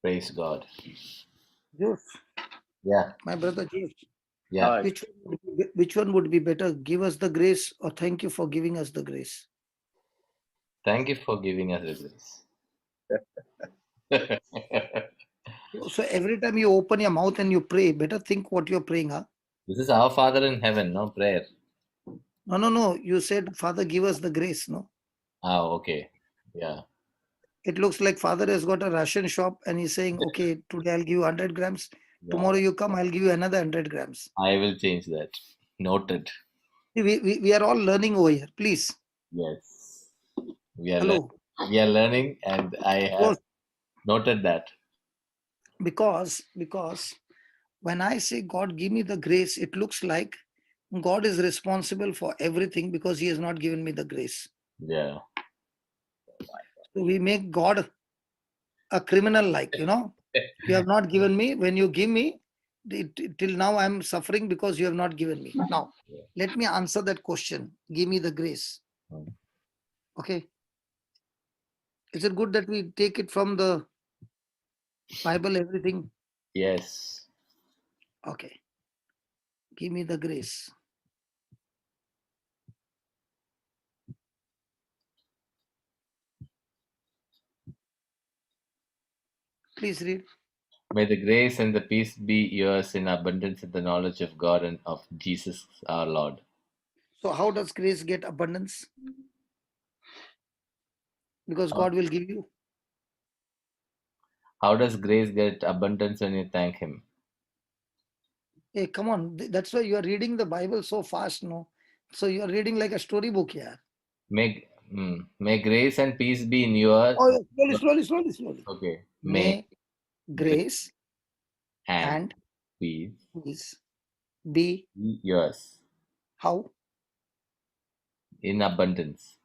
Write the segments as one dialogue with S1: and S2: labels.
S1: Praise God.
S2: Joseph,
S1: Yeah.
S2: my brother Joseph,
S1: Yeah.
S3: Hi.
S2: which one would be better? Give us the grace, or thank you for giving us the grace?
S1: Thank you for giving us the grace.
S2: So every time you open your mouth and you pray, better think what you're praying, huh?
S1: This is our Father in heaven, no prayer.
S2: No. You said, Father, give us the grace, no?
S1: Ah, okay. Yeah.
S2: It looks like Father has got a ration shop and he's saying, okay, today I'll give you 100 grams.
S1: Yeah.
S2: Tomorrow you come, I'll give you another 100 grams.
S1: I will change that. Noted.
S2: See, we are all learning over here. Please.
S1: Yes. We are learning.
S2: Hello.
S1: We are learning, and I have
S2: Because
S1: noted that.
S2: because when I say God give me the grace, it looks like God is responsible for everything because he has not given me the grace.
S1: Yeah.
S2: So we make God a criminal, like, you have not given me. When you give me, till now I'm suffering because you have not given me. Now, let me answer that question. Give me the grace. Okay. Is it good that we take it from the Bible, everything?
S1: Yes.
S2: Okay. Give me the grace. Please read.
S1: May the grace and the peace be yours in abundance in the knowledge of God and of Jesus our Lord.
S2: So, how does grace get abundance? Because
S1: How
S2: God will give you.
S1: how does grace get abundance when you thank Him?
S2: Hey, come on. That's why you are reading the Bible so fast, no? So, you are reading like a storybook here.
S1: May grace and peace be in your.
S2: Oh, yeah. Slowly.
S1: Okay. May
S2: May
S1: grace
S2: grace
S1: and
S2: and
S1: peace
S2: peace be
S1: be yours
S2: how?
S1: in abundance.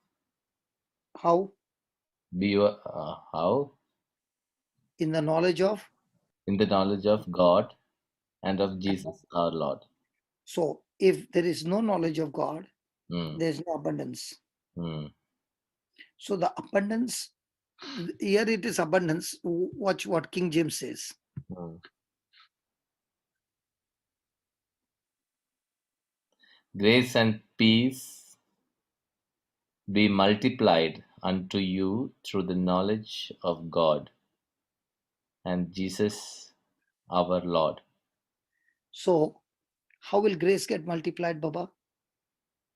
S2: How?
S1: Be your how
S2: In the knowledge of.
S1: in the knowledge of God and of Jesus our Lord.
S2: So, if there is no knowledge of God,
S1: Hmm.
S2: there is no abundance.
S1: Hmm.
S2: So, the abundance, here it is abundance. Watch what King James says.
S1: Hmm. Grace and peace be multiplied unto you through the knowledge of God and Jesus our Lord.
S2: So, how will grace get multiplied, Baba?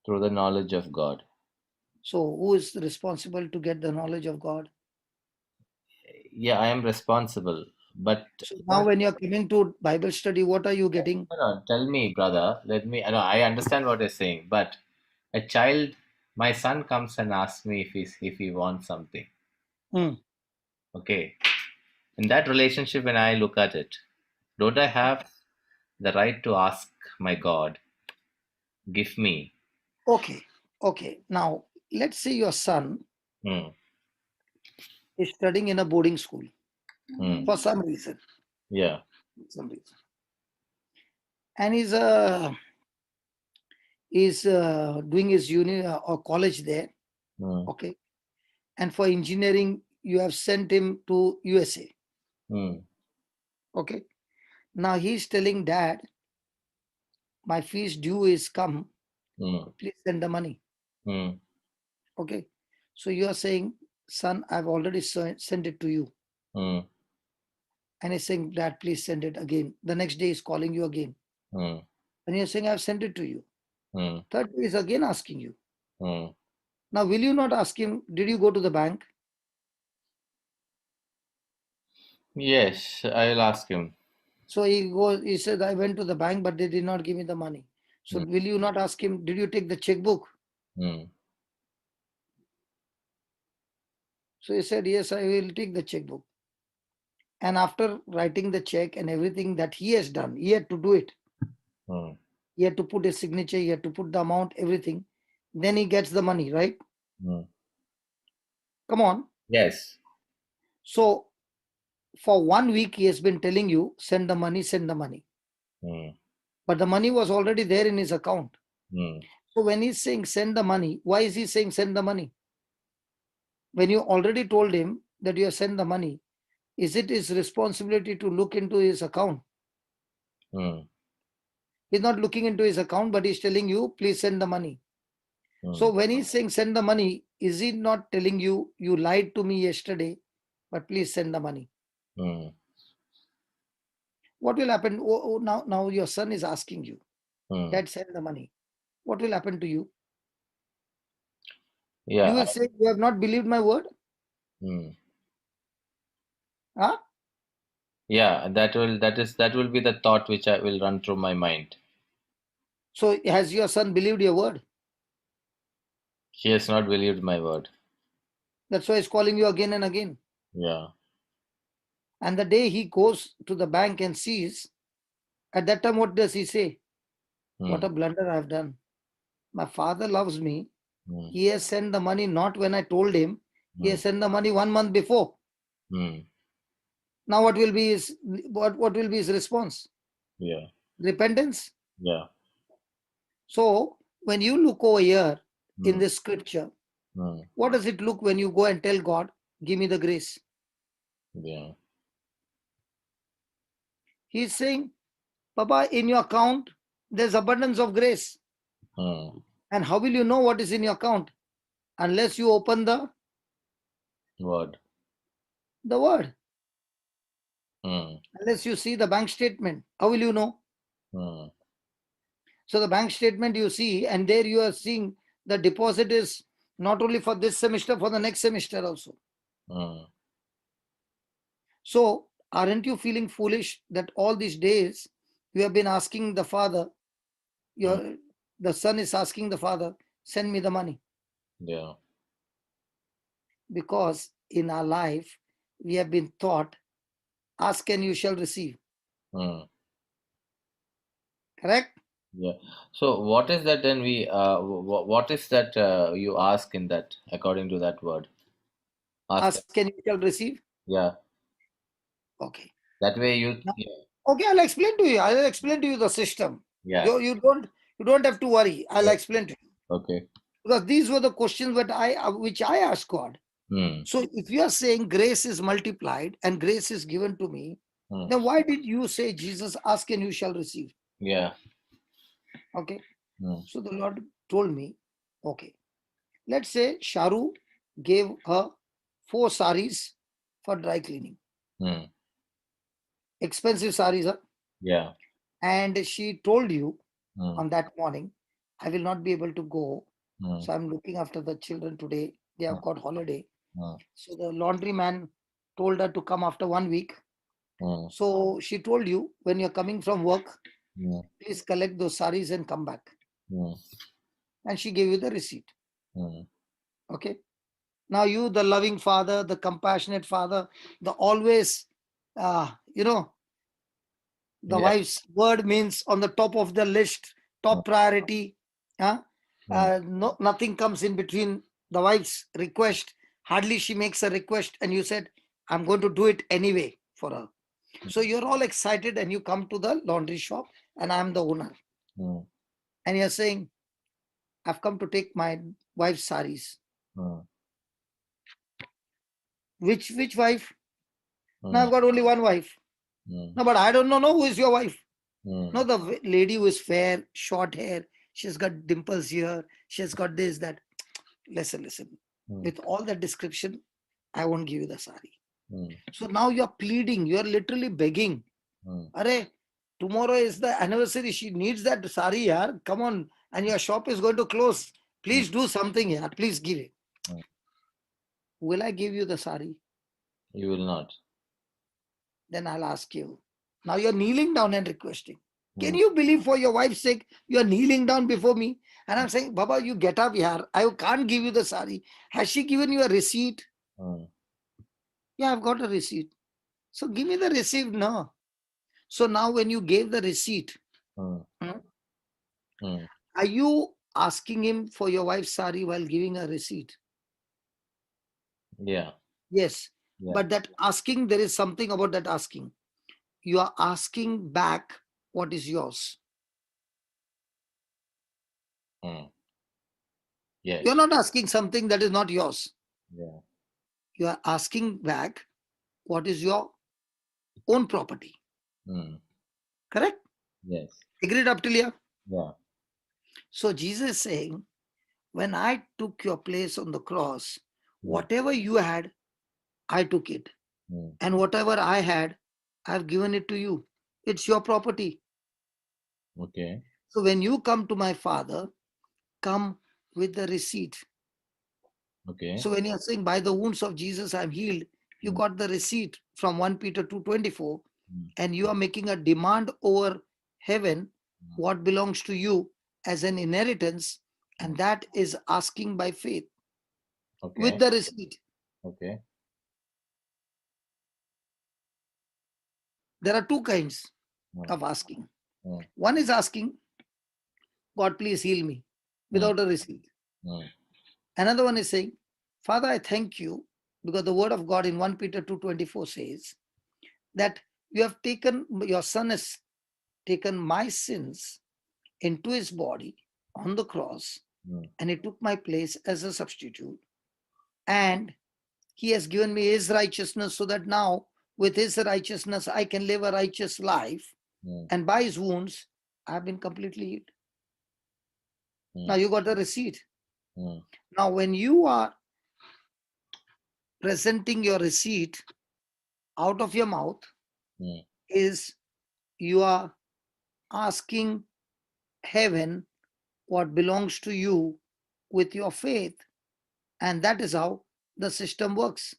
S1: Through the knowledge of God.
S2: So, who is responsible to get the knowledge of God?
S1: Yeah, I am responsible. But
S2: So, now when you're coming to Bible study, what are you getting?
S1: tell me, brother. I understand what you're saying, but a child, my son comes and asks me if he wants something.
S2: Hmm.
S1: Okay. In that relationship, when I look at it, don't I have the right to ask my God, give me?
S2: Okay. Now, let's say your son
S1: Hmm.
S2: is studying in a boarding school
S1: Hmm.
S2: for some reason.
S1: Yeah.
S2: And he's doing his uni or college there.
S1: Hmm.
S2: Okay. And for engineering, you have sent him to USA.
S1: Hmm.
S2: Okay. Now he's telling dad, my fees due is come.
S1: Hmm.
S2: Please send the money.
S1: Hmm.
S2: Okay. So you are saying, son, I've already sent it to you.
S1: Hmm.
S2: And he's saying, dad, please send it again. The next day he's calling you again.
S1: Hmm.
S2: And you're saying, I've sent it to you.
S1: Hmm.
S2: Third day is again asking you.
S1: Hmm.
S2: Now, will you not ask him, did you go to the bank?
S1: Yes, I'll ask him.
S2: So he said, I went to the bank, but they did not give me the money. So
S1: Hmm.
S2: will you not ask him, did you take the checkbook?
S1: Hmm.
S2: So he said, yes, I will take the checkbook. And after writing the check and everything that he has done, he had to do it.
S1: Hmm.
S2: He had to put his signature, he had to put the amount, everything. Then he gets the money, right?
S1: Hmm.
S2: Come on.
S1: Yes.
S2: So for 1 week, he has been telling you, send the money, send the money.
S1: Hmm.
S2: But the money was already there in his account.
S1: Hmm.
S2: So when he's saying send the money, why is he saying send the money? When you already told him that you have sent the money, is it his responsibility to look into his account?
S1: Mm.
S2: He's not looking into his account, but he's telling you, please send the money. So
S1: Mm.
S2: when he's saying send the money, is he not telling you, you lied to me yesterday, but please send the money?
S1: Mm.
S2: What will happen? Now your son is asking you,
S1: Mm.
S2: Dad, send the money. What will happen to you? You
S1: Yeah.
S2: will say, you have not believed my word?
S1: Mm.
S2: Huh?
S1: Yeah, that will be the thought which I will run through my mind.
S2: So has your son believed your word?
S1: He has not believed my word.
S2: That's why he's calling you again and again.
S1: Yeah.
S2: And the day he goes to the bank and sees, at that time, what does he say? What
S1: Mm.
S2: a blunder I've done. My father loves me.
S1: Mm.
S2: He has sent the money not when I told him. He has
S1: Mm.
S2: sent the money 1 month before.
S1: Mm.
S2: Now what will be his what will be his response?
S1: Yeah.
S2: Repentance.
S1: Yeah.
S2: So when you look over here in
S1: Mm.
S2: this scripture,
S1: Mm.
S2: what does it look when you go and tell God, give me the grace?
S1: Yeah.
S2: He's saying, Papa, in your account, there's abundance of grace.
S1: Mm.
S2: And how will you know what is in your account? Unless you open
S1: Word.
S2: the word.
S1: Mm.
S2: Unless you see the bank statement. How will you know?
S1: Mm.
S2: So the bank statement you see, and there you are seeing the deposit is not only for this semester, for the next semester also.
S1: Mm.
S2: So aren't you feeling foolish that all these days you have been asking the father,
S1: Mm.
S2: the son is asking the father, send me the money?
S1: Yeah.
S2: Because in our life we have been taught, ask and you shall receive.
S1: Mm.
S2: Correct?
S1: Yeah. So what is that then what is that you ask in that according to that word? Ask.
S2: Ask and you shall receive.
S1: Yeah.
S2: Okay.
S1: That way you
S2: Now,
S1: yeah.
S2: okay, I'll explain to you. I'll explain to you the system.
S1: Yeah.
S2: You don't have to worry. I'll
S1: Yeah.
S2: explain to you.
S1: Okay.
S2: Because these were the questions which I asked God.
S1: Mm.
S2: So if you are saying grace is multiplied and grace is given to me,
S1: Mm.
S2: then why did you say, Jesus, ask and you shall receive?
S1: Yeah.
S2: Okay.
S1: Mm.
S2: So the Lord told me, okay, let's say Sharu gave her 4 saris for dry cleaning.
S1: Mm.
S2: Expensive saris, huh?
S1: Yeah.
S2: And she told you
S1: Mm.
S2: on that morning, I will not be able to go.
S1: Mm.
S2: So I'm looking after the children today. They
S1: Mm.
S2: have got holiday.
S1: Mm.
S2: So the laundry man told her to come after 1 week.
S1: Mm.
S2: So she told you, when you're coming from work,
S1: Mm.
S2: please collect those saris and come back.
S1: Mm.
S2: And she gave you the receipt.
S1: Mm.
S2: Okay. Now you, the loving father, the compassionate father, the always, you know, the
S1: Yeah.
S2: wife's word means on the top of the list,
S1: Mm.
S2: top priority. Huh?
S1: Mm.
S2: No, nothing comes in between the wife's request. Hardly she makes a request, and you said, I'm going to do it anyway for her. So you're all excited and you come to the laundry shop, and I'm the owner.
S1: Mm.
S2: And you're saying, I've come to take my wife's saris.
S1: Mm.
S2: Which wife? Now
S1: Mm.
S2: I've got only one wife.
S1: Mm.
S2: No, but I don't know who is your wife. No,
S1: Mm.
S2: the lady who is fair, short hair, she's got dimples here, she's got this, that. Listen.
S1: Mm.
S2: With all that description, I won't give you the sari.
S1: Mm.
S2: So now you're pleading, you're literally begging.
S1: Mm.
S2: Are, tomorrow is the anniversary. She needs that sari, yaar. Come on. And your shop is going to close.
S1: Mm.
S2: Please do something, yaar. Please give it.
S1: Mm.
S2: Will I give you the sari?
S1: You will not.
S2: Then I'll ask you. Now you're kneeling down and requesting. Can
S1: Mm.
S2: you believe, for your wife's sake, you're kneeling down before me? And I'm saying, Baba, you get up here. I can't give you the sari. Has she given you a receipt?
S1: Mm.
S2: Yeah, I've got a receipt. So give me the receipt now. So now when you gave the receipt,
S1: Mm.
S2: hmm,
S1: Mm.
S2: are you asking him for your wife's sari while giving a receipt?
S1: Yeah.
S2: Yes.
S1: Yeah.
S2: But that asking, there is something about that asking. You are asking back what is yours.
S1: Mm.
S2: You're
S1: Yes.
S2: not asking something that is not yours.
S1: Yeah.
S2: You are asking back what is your own property. Correct?
S1: Yes.
S2: Agreed up till here?
S1: Yeah.
S2: So Jesus is saying, when I took your place on the cross, whatever you had, I took it. And whatever I had, I've given it to you. It's your property.
S1: Okay.
S2: So when you come to my Father, come with the receipt.
S1: Okay.
S2: So when you're saying, by the wounds of Jesus, I'm healed, you got the receipt from 1 Peter 2:24, and you are making a demand over heaven, what belongs to you as an inheritance, and that is asking by faith with the receipt.
S1: Okay.
S2: There are two kinds of asking. One is asking, God, please heal me, without a receipt. Another one is saying, Father, I thank you, because the word of God in 1 Peter 2:24 says that you have taken, your son has taken my sins into his body on the cross, and he took my place as a substitute, and he has given me his righteousness, so that now with his righteousness I can live a righteous life, and by his wounds I have been completely healed. Now you got the receipt. Now when you are presenting your receipt out of your mouth, is you are asking heaven what belongs to you with your faith, and that is how the system works.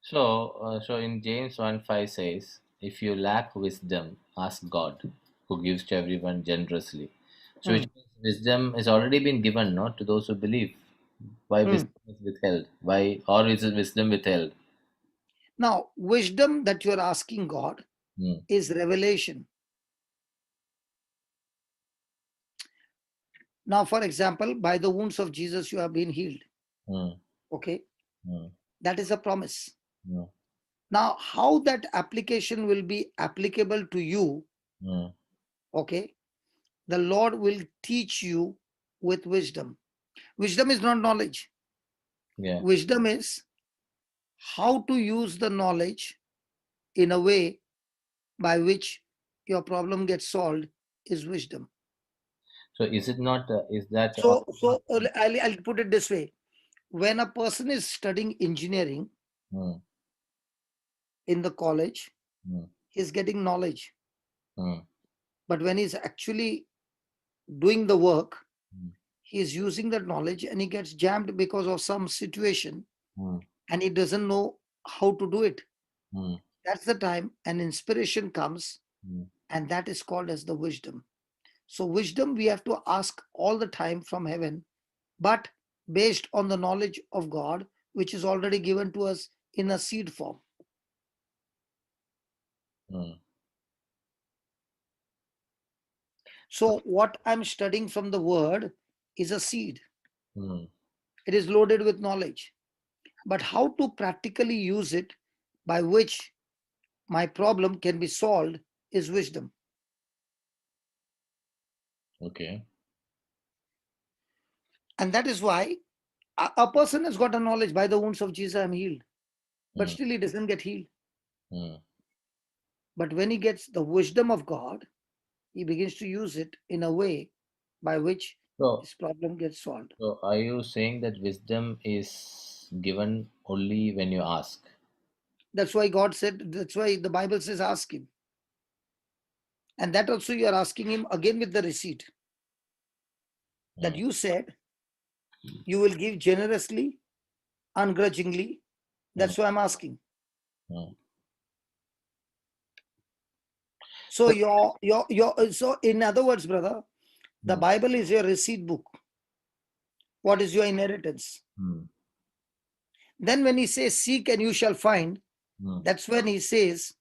S1: So in James 1:5 says, if you lack wisdom, ask God, who gives to everyone generously. So which means wisdom has already been given, not to those who believe. Why wisdom is withheld? Why, or is wisdom withheld?
S2: Now, wisdom that you are asking God is revelation. Now, for example, by the wounds of Jesus, you have been healed. Okay. That is a promise. Now, how that application will be applicable to you, okay, the Lord will teach you with wisdom. Wisdom is not knowledge.
S1: Yeah.
S2: Wisdom is how to use the knowledge in a way by which your problem gets solved is wisdom.
S1: So is it not? Is that?
S2: So I'll put it this way. When a person is studying engineering in the college, he's getting knowledge. But when he's actually doing the work, he's using that knowledge and he gets jammed because of some situation and he doesn't know how to do it. That's the time an inspiration comes, and that is called as the wisdom. So wisdom we have to ask all the time from heaven, but based on the knowledge of God, which is already given to us in a seed form. So what I'm studying from the word is a seed. It is loaded with knowledge. But how to practically use it by which my problem can be solved is wisdom.
S1: Okay.
S2: And that is why a person has got a knowledge, by the wounds of Jesus I'm healed. But still he doesn't get healed. But when he gets the wisdom of God, he begins to use it in a way by which his problem gets solved.
S1: So are you saying that wisdom is given only when you ask?
S2: That's why God said, that's why the Bible says, ask him. And that also you are asking him again with the receipt. That you said you will give generously, ungrudgingly. That's why I'm asking. So so in other words, brother, the Bible is your receipt book. What is your inheritance? Then when he says seek and you shall find, that's when he says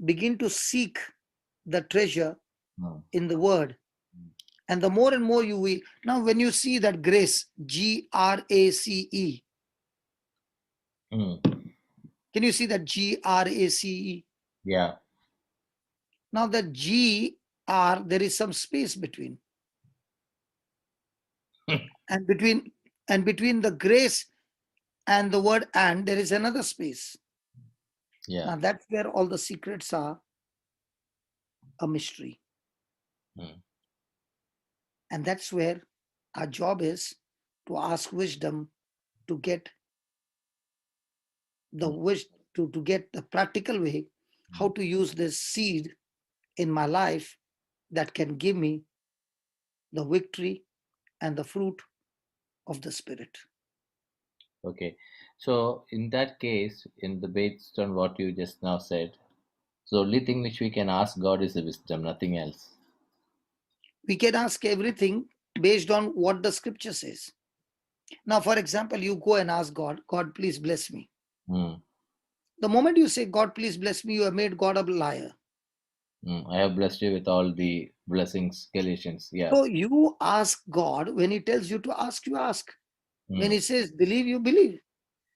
S2: begin to seek the treasure in the word. And the more and more you will. Now when you see that grace, GRACE, can you see that GRACE?
S1: Yeah.
S2: Now that GR, there is some space between. and between the grace and the word and, there is another space.
S1: Yeah.
S2: Now that's where all the secrets are a mystery. And that's where our job is to ask wisdom to get the wish to get the practical way how to use this seed in my life that can give me the victory and the fruit of the spirit.
S1: Okay. So in that case, based on what you just now said, so the only thing which we can ask God is the wisdom, nothing else.
S2: We can ask everything based on what the scripture says. Now, for example, you go and ask God, God, please bless me. The moment you say, God, please bless me, you have made God a liar.
S1: I have blessed you with all the blessings, Galatians. Yeah.
S2: So you ask God, when he tells you to ask, you ask. When he says believe, you believe.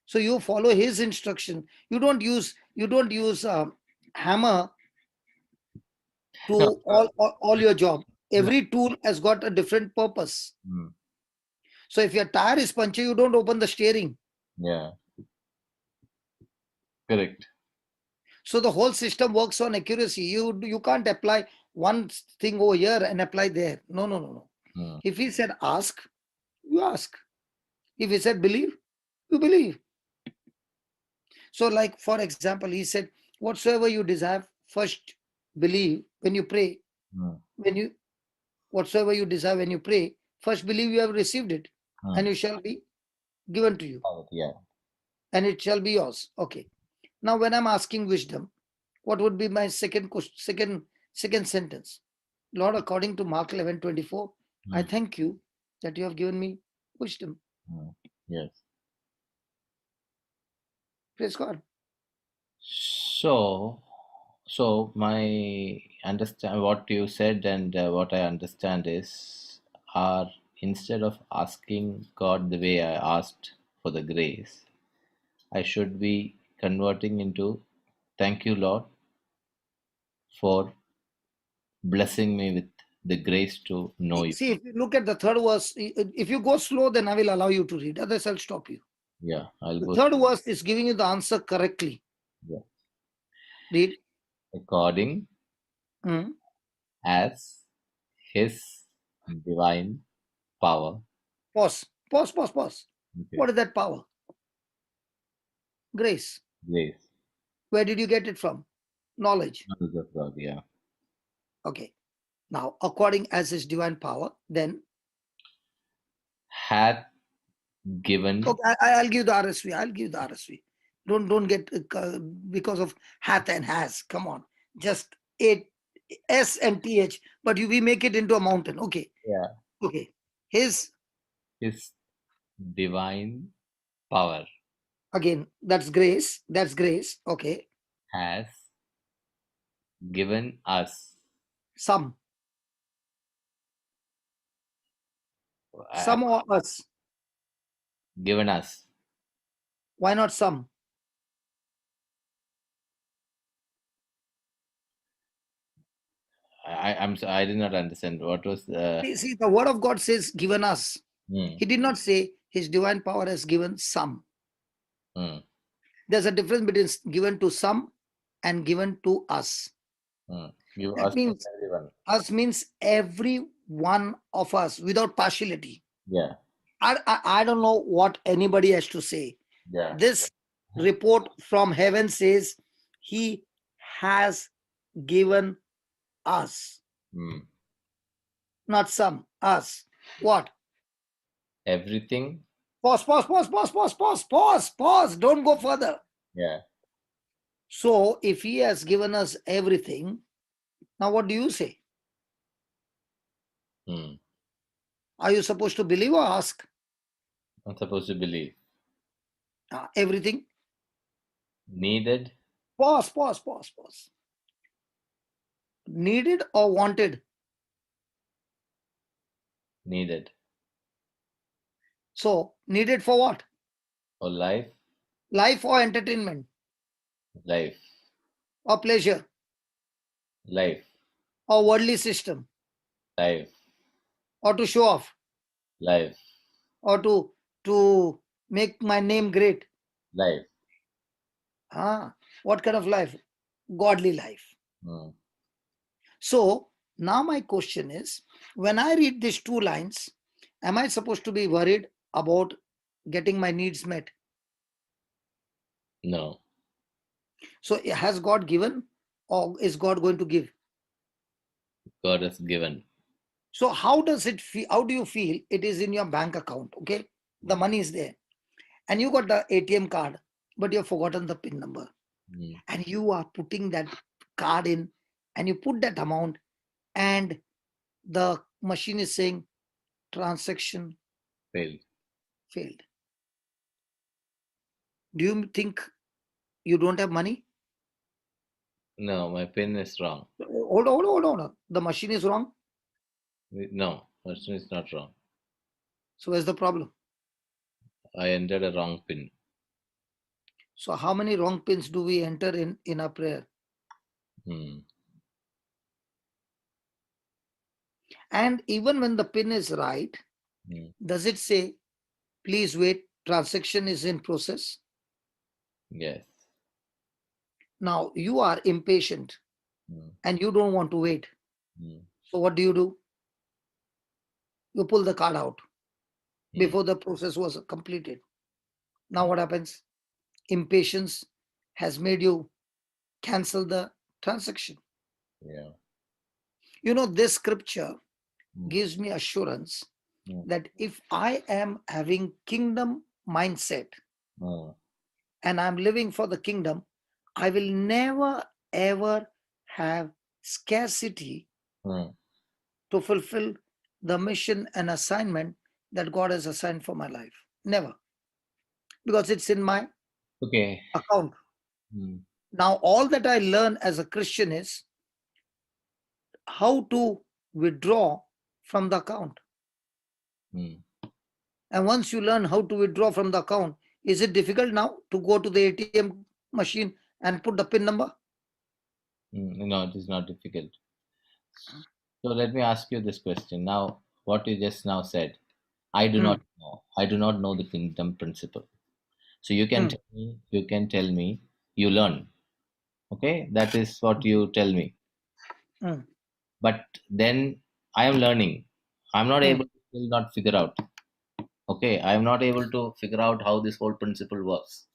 S2: So you follow his instruction. You don't use hammer to
S1: No.
S2: all your job. Every tool has got a different purpose. So if your tire is punctured, you don't open the steering.
S1: Yeah. Correct.
S2: So the whole system works on accuracy. You can't apply one thing over here and apply there. No. If he said ask, you ask. If he said believe, you believe. So, like for example, he said, whatsoever you desire, first believe when you pray. When you whatsoever you desire when you pray, first believe you have received it, and it shall be given to you.
S1: Yeah.
S2: And it shall be yours. Okay. Now, when I'm asking wisdom, what would be my second sentence? Lord, according to Mark 11:24, I thank you that you have given me wisdom.
S1: Yes.
S2: Praise God.
S1: So my understand what you said and what I understand is, are instead of asking God the way I asked for the grace, I should be converting into thank you, Lord, for blessing me with the grace to know you.
S2: See, if you look at the third verse, if you go slow, then I will allow you to read. Otherwise, I'll stop you.
S1: Yeah, I'll
S2: The
S1: go.
S2: third verse is giving you the answer correctly.
S1: Yeah.
S2: Read.
S1: According as His divine power.
S2: Pause.
S1: Okay.
S2: What is that power? Grace.
S1: Grace.
S2: Where did you get it from? Knowledge.
S1: Knowledge of God. Yeah.
S2: Okay. Now, according as his divine power, then.
S1: Hath given.
S2: Okay, I'll give the RSV. Don't get because of hath and has. Come on, just S and TH, but we make it into a mountain. Okay.
S1: Yeah.
S2: Okay. His
S1: divine power.
S2: Again, that's grace. Okay.
S1: Has given us.
S2: Some or us.
S1: Given us.
S2: Why not some?
S1: I did not understand what was
S2: See, the word of God says given us. He did not say his divine power has given some. There's a difference between given to some and given to us. That means
S1: everyone.
S2: Us means every one of us without partiality.
S1: Yeah.
S2: I don't know what anybody has to say.
S1: Yeah.
S2: This report from heaven says he has given us. Not some, us. What?
S1: Everything.
S2: Pause. Don't go further.
S1: Yeah.
S2: So if he has given us everything, now what do you say? Are you supposed to believe or ask?
S1: I'm supposed to believe.
S2: Everything.
S1: Needed.
S2: Pause. Needed or wanted?
S1: Needed.
S2: So, needed for what?
S1: For life.
S2: Life or entertainment?
S1: Life.
S2: Or pleasure?
S1: Life.
S2: Or worldly system?
S1: Life.
S2: Or to show off?
S1: Life.
S2: Or to make my name great?
S1: Life.
S2: What kind of life? Godly life. So now my question is, when I read these two lines, am I supposed to be worried about getting my needs met?
S1: No.
S2: So has God given, or is God going to give?
S1: God has given.
S2: So how does it feel? How do you feel it is in your bank account? Okay, the money is there, and you got the ATM card, but you have forgotten the PIN number, and you are putting that card in, and you put that amount, and the machine is saying transaction failed. Do you think you don't have money?
S1: No, my PIN is wrong.
S2: Hold on. The machine is wrong.
S1: No, person is not wrong.
S2: So where's the problem?
S1: I entered a wrong PIN.
S2: So how many wrong pins do we enter in our prayer? And even when the pin is right, does it say, please wait, transaction is in process?
S1: Yes.
S2: Now you are impatient and you don't want to wait. So what do? You pull the card out before the process was completed. Now what happens? Impatience has made you cancel the transaction.
S1: Yeah.
S2: You know, this scripture gives me assurance that if I am having kingdom mindset and I'm living for the kingdom, I will never ever have scarcity to fulfill the mission and assignment that God has assigned for my life. Never. Because it's in my account. Now, all that I learn as a Christian is how to withdraw from the account. And once you learn how to withdraw from the account, is it difficult now to go to the ATM machine and put the PIN number?
S1: No, it is not difficult. So let me ask you this question. Now, what you just now said, I do not know. I do not know the kingdom principle. So you can tell me, you learn. Okay, that is what you tell me. But then I am learning. I'm not able to still not figure out. Okay, I am not able to figure out how this whole principle works.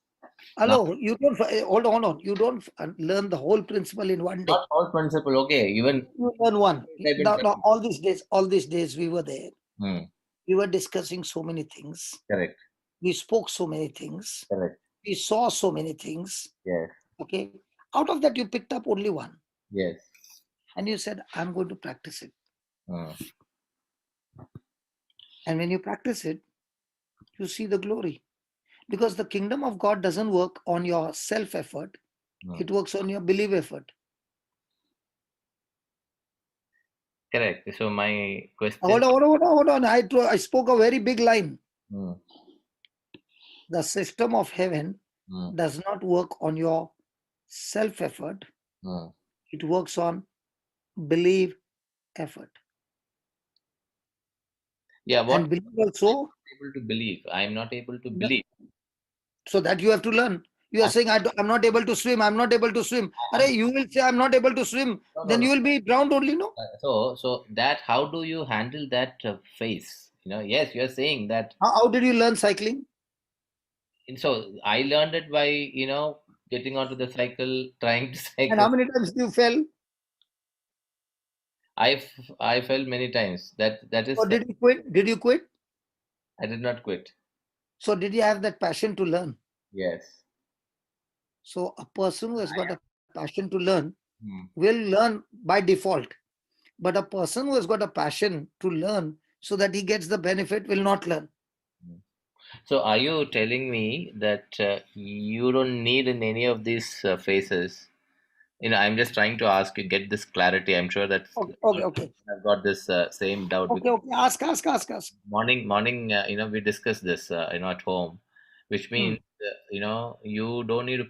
S2: Hello, you don't hold on. You don't learn the whole principle in one day.
S1: Not whole principle. Okay, even
S2: you learn one. Now, all these days we were there. We were discussing so many things.
S1: Correct.
S2: We spoke so many things.
S1: Correct.
S2: We saw so many things.
S1: Yes.
S2: Okay. Out of that, you picked up only one.
S1: Yes.
S2: And you said, I'm going to practice it. And when you practice it, you see the glory. Because the kingdom of God doesn't work on your self-effort. It works on your belief effort.
S1: Correct. So my question.
S2: Hold on. I spoke a very big line. The system of heaven does not work on your self-effort. It works on belief effort.
S1: Yeah, what?
S2: And believe also.
S1: Able to believe. I am not able to believe.
S2: So that you have to learn. You are saying, I'm not able to swim. I'm not able to swim. You will say, I'm not able to swim. Then you will be drowned only, no?
S1: So that, how do you handle that phase? Yes, you are saying that.
S2: How did you learn cycling?
S1: So I learned it by, getting onto the cycle, trying to cycle.
S2: And how many times you fell?
S1: I fell many times. That is.
S2: Or did you quit? Did you quit?
S1: I did not quit.
S2: So did you have that passion to learn?
S1: Yes.
S2: So a person who has got a passion to learn will learn by default. But a person who has got a passion to learn so that he gets the benefit will not learn.
S1: So are you telling me that you don't need in any of these phases? I'm just trying to ask you, get this clarity. I'm sure that
S2: Okay.
S1: I've got this same doubt.
S2: Okay. Ask.
S1: Morning. We discussed this, at home, which means, you don't need to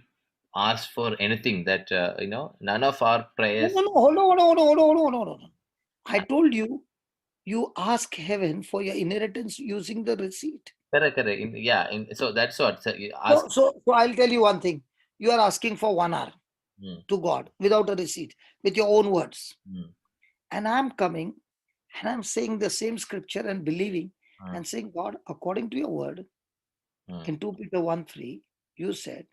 S1: ask for anything. That none of our prayers.
S2: No. Hold on. I told you, you ask heaven for your inheritance using the receipt.
S1: Correct, correct. So that's what. So you ask.
S2: So I'll tell you one thing. You are asking for 1 hour
S1: Mm,
S2: to God without a receipt, with your own words.
S1: mm,
S2: And I'm coming and I'm saying the same scripture and believing
S1: mm,
S2: and saying, God, according to your word,
S1: mm,
S2: in 2 Peter 1:3, you said,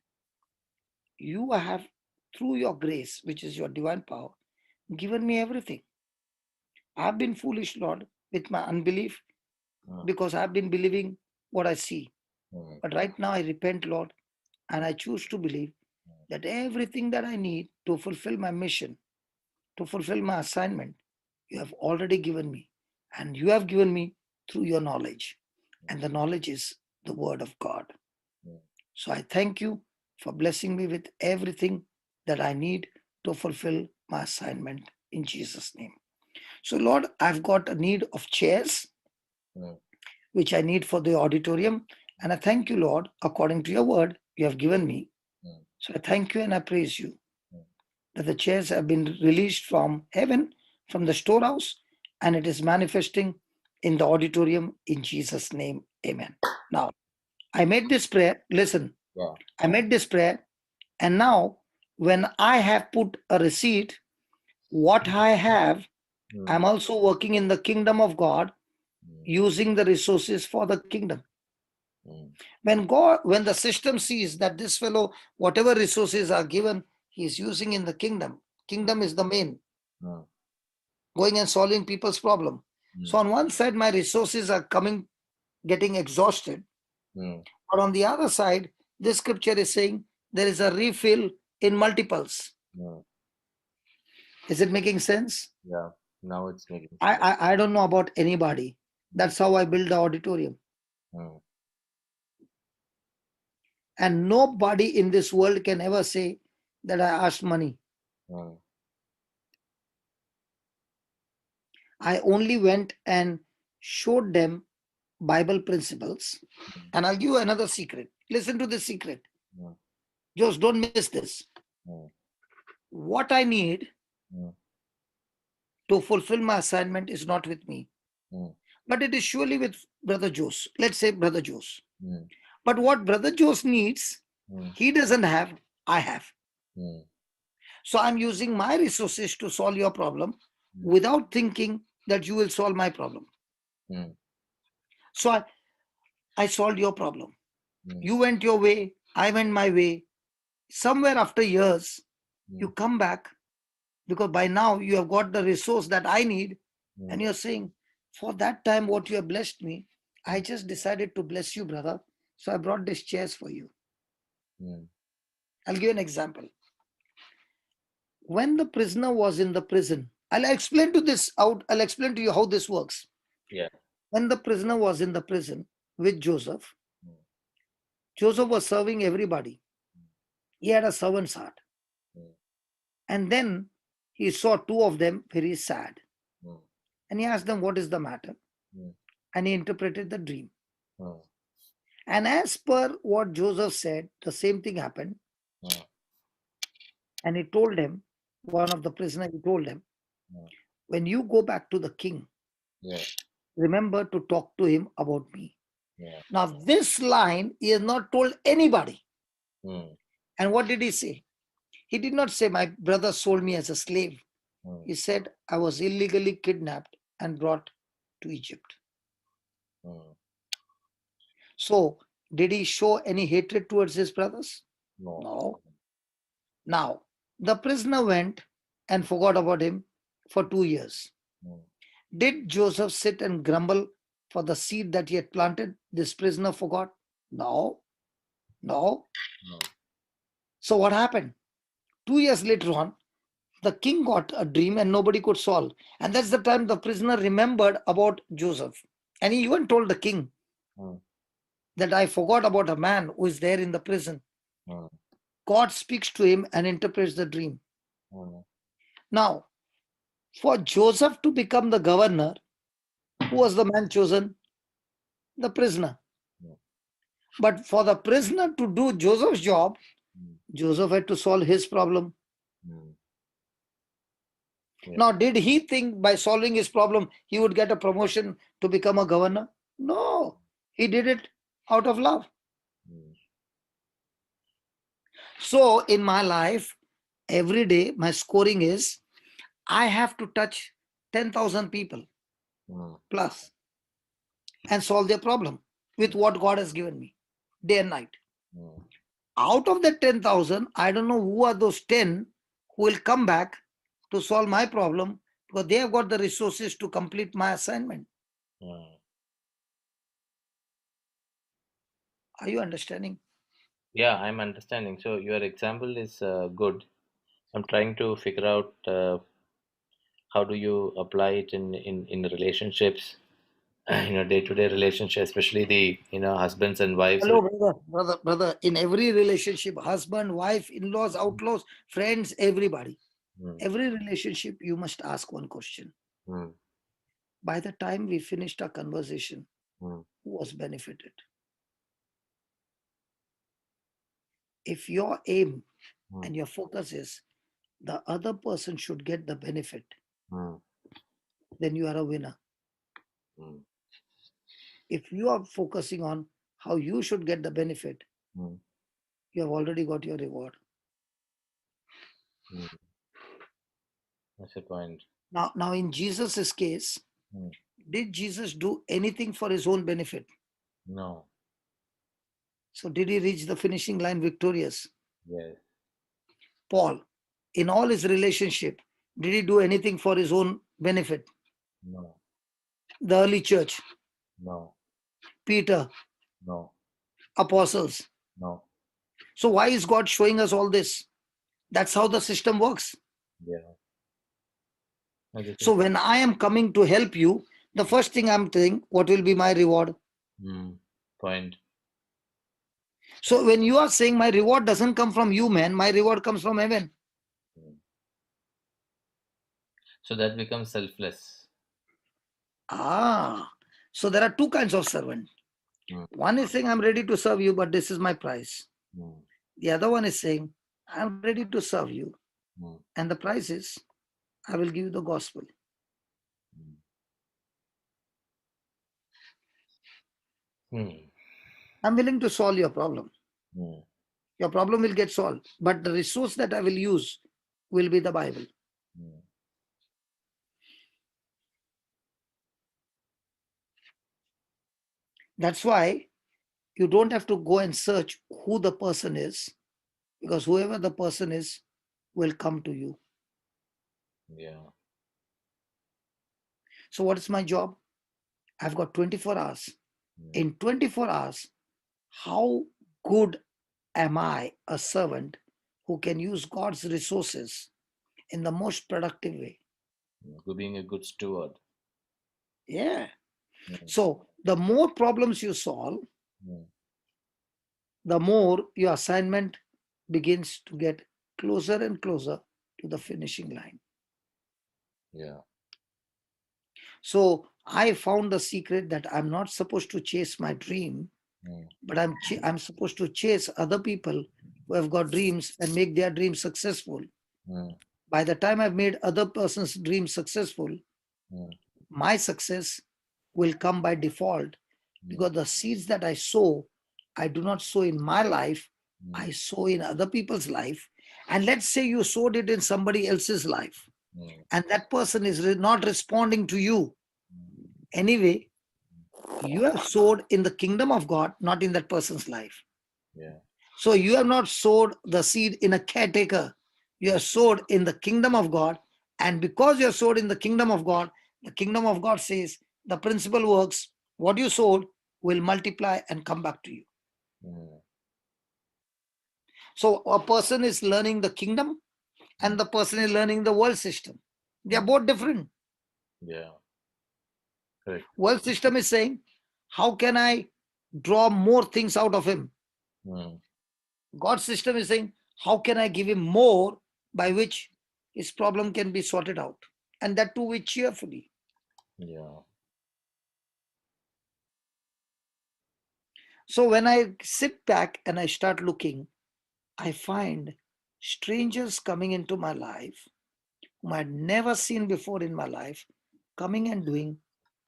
S2: you have, through your grace, which is your divine power, given me everything. I've been foolish, Lord, with my unbelief
S1: mm,
S2: because I've been believing what I see.
S1: mm,
S2: But right now I repent, Lord, and I choose to believe that everything that I need to fulfill my mission, to fulfill my assignment, you have already given me. And you have given me through your knowledge. And the knowledge is the word of God.
S1: mm,
S2: So I thank you for blessing me with everything that I need to fulfill my assignment in Jesus' name. So, Lord, I've got a need of chairs,
S1: mm,
S2: which I need for the auditorium. And I thank you, Lord, according to your word you have given me.
S1: mm,
S2: So I thank you and I praise you
S1: mm.
S2: that the chairs have been released from heaven, from the storehouse, and it is manifesting in the auditorium in Jesus' name. Amen. Now, I made this prayer. Listen,
S1: Yeah.
S2: I made this prayer, and now when I have put a receipt, what I have,
S1: Mm,
S2: I'm also working in the kingdom of God
S1: mm,
S2: using the resources for the kingdom.
S1: mm,
S2: When the system sees that this fellow, whatever resources are given, he is using in the kingdom. Kingdom is the main,
S1: mm,
S2: going and solving people's problem. So
S1: mm,
S2: on one side, my resources are coming, getting exhausted.
S1: mm,
S2: But on the other side, this scripture is saying there is a refill in multiples.
S1: mm.
S2: Is it making sense?
S1: Yeah. Now it's making
S2: I,
S1: sense.
S2: I, I don't know about anybody. That's how I build the auditorium.
S1: Mm,
S2: And nobody in this world can ever say that I asked money.
S1: mm,
S2: I only went and showed them Bible principles.
S1: mm,
S2: And I'll give you another secret. Listen to this secret.
S1: mm,
S2: Just don't miss this.
S1: mm,
S2: What I need
S1: mm,
S2: to fulfill my assignment is not with me,
S1: mm,
S2: but it is surely with Brother Jose. Let's say Brother Jose.
S1: mm,
S2: But what Brother Jose needs,
S1: mm,
S2: he doesn't have, I have.
S1: mm,
S2: So I'm using my resources to solve your problem
S1: mm,
S2: without thinking that you will solve my problem.
S1: mm,
S2: So I solved your problem.
S1: mm,
S2: You went your way, I went my way. Somewhere after years, you
S1: mm,
S2: come back because by now you have got the resource that I need, and
S1: mm,
S2: you're saying, for that time, what you have blessed me, I just decided to bless you, brother. So I brought these chairs for you.
S1: mm.
S2: I'll give you an example. When the prisoner was in the prison, I'll explain to you how this works.
S1: Yeah.
S2: When the prisoner was in the prison with Joseph,
S1: Mm,
S2: Joseph was serving everybody. He had a servant's heart.
S1: mm,
S2: And then he saw two of them very sad.
S1: mm,
S2: And he asked them, what is the matter?
S1: mm,
S2: And he interpreted the dream.
S1: mm,
S2: And as per what Joseph said, the same thing happened.
S1: mm,
S2: And he told him, one of the prisoners, he told him,
S1: mm.
S2: when you go back to the king,
S1: Yeah.
S2: remember to talk to him about me.
S1: Yeah.
S2: Now, this line he has not told anybody.
S1: Mm,
S2: And what did he say? He did not say, my brother sold me as a slave.
S1: mm,
S2: He said, I was illegally kidnapped and brought to Egypt.
S1: mm.
S2: So, did he show any hatred towards his brothers?
S1: No.
S2: No. Now, the prisoner went and forgot about him for 2 years.
S1: Mm,
S2: Did Joseph sit and grumble for the seed that he had planted? This prisoner forgot? No, no.
S1: no.
S2: So, what happened? 2 years later on, the king got a dream and nobody could solve. And that's the time the prisoner remembered about Joseph. And he even told the king
S1: Mm,
S2: that I forgot about a man who is there in the prison.
S1: mm,
S2: God speaks to him and interprets the dream.
S1: mm,
S2: Now, for Joseph to become the governor, who was the man chosen? The prisoner.
S1: mm,
S2: But for the prisoner to do Joseph's job,
S1: mm,
S2: Joseph had to solve his problem.
S1: mm. Yeah.
S2: Now, did he think by solving his problem he would get a promotion to become a governor? No, he did it out of love.
S1: Mm.
S2: So in my life, every day my scoring is I have to touch 10,000 people
S1: Mm.
S2: plus and solve their problem with what God has given me day and night.
S1: Mm.
S2: Out of the 10,000, I don't know who are those 10 who will come back to solve my problem because they have got the resources to complete my assignment.
S1: Mm.
S2: Are you understanding?
S1: Yeah, I'm understanding. So your example is good. I'm trying to figure out how do you apply it in relationships, day-to-day relationship, especially the husbands and wives.
S2: Hello, brother. In every relationship, husband, wife, in-laws, outlaws, friends, everybody.
S1: Mm.
S2: Every relationship, you must ask one question.
S1: Mm.
S2: By the time we finished our conversation,
S1: Mm.
S2: who was benefited? If your aim
S1: Mm.
S2: and your focus is the other person should get the benefit,
S1: Mm.
S2: then you are a winner.
S1: Mm.
S2: If you are focusing on how you should get the benefit,
S1: Mm.
S2: you have already got your reward.
S1: Mm. That's the point.
S2: Now in Jesus' case,
S1: Mm.
S2: did Jesus do anything for his own benefit?
S1: No.
S2: So did he reach the finishing line victorious?
S1: Yes.
S2: Paul, in all his relationship, did he do anything for his own benefit?
S1: No.
S2: The early church,
S1: No.
S2: Peter,
S1: No.
S2: apostles.
S1: No.
S2: So why is God showing us all this? That's how the system works.
S1: Yeah. No, this is.
S2: So when I am coming to help you, the first thing I'm saying, what will be my reward?
S1: Point.
S2: So when you are saying my reward doesn't come from you, man, my reward comes from heaven.
S1: Mm. So that becomes selfless.
S2: So there are two kinds of servant.
S1: Mm.
S2: One is saying, I'm ready to serve you, but this is my price.
S1: Mm.
S2: The other one is saying, I'm ready to serve you,
S1: Mm.
S2: and the price is, I will give you the gospel.
S1: Mm. Mm.
S2: I'm willing to solve your problem.
S1: Mm.
S2: Your problem will get solved, but the resource that I will use will be the Bible.
S1: Mm.
S2: That's why you don't have to go and search who the person is, because whoever the person is will come to you.
S1: Yeah.
S2: So what is my job? I've got 24 hours.
S1: Mm.
S2: In 24 hours, how good am I a servant who can use God's resources in the most productive way?
S1: Being a good steward.
S2: Yeah.
S1: Mm.
S2: So the more problems you solve,
S1: Mm.
S2: the more your assignment begins to get closer and closer to the finishing line.
S1: Yeah.
S2: So I found the secret that I'm not supposed to chase my dream,
S1: Mm.
S2: but I'm supposed to chase other people who have got dreams and make their dreams successful.
S1: Mm.
S2: By the time I've made other person's dreams successful,
S1: Mm.
S2: my success will come by default,
S1: Mm.
S2: because the seeds that I sow, I do not sow in my life,
S1: Mm.
S2: I sow in other people's life. And let's say you sowed it in somebody else's life,
S1: Mm.
S2: and that person is not responding to you.
S1: Mm.
S2: Anyway, you have sowed in the kingdom of God, not in that person's life.
S1: Yeah.
S2: So you have not sowed the seed in a caretaker. You have sowed in the kingdom of God. And because you have sowed in the kingdom of God says the principle works. What you sowed will multiply and come back to you.
S1: Mm.
S2: So a person is learning the kingdom and the person is learning the world system. They are
S1: Mm.
S2: both different.
S1: Yeah. Correct.
S2: World system is saying, how can I draw more things out of him?
S1: Mm.
S2: God's system is saying, how can I give him more by which his problem can be sorted out? And that too with cheerfully.
S1: Yeah.
S2: So when I sit back and I start looking, I find strangers coming into my life whom I had never seen before in my life, coming and doing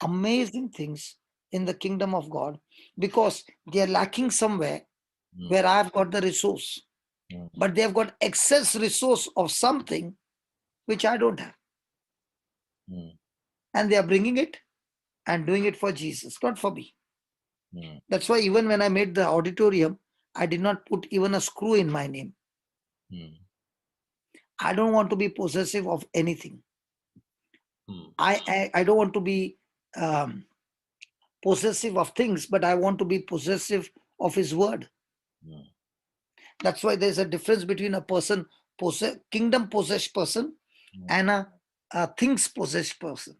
S2: amazing things in the kingdom of God because they are lacking somewhere where I've got the resource. But they've got excess resource of something which I don't have. And they are bringing it and doing it for Jesus, not for me. That's why even when I made the auditorium, I did not put even a screw in my name. I don't want to be possessive of anything. I don't want to be possessive of things, but I want to be possessive of His word. That's why there's a difference between a person, kingdom possessed person, and a things possessed person.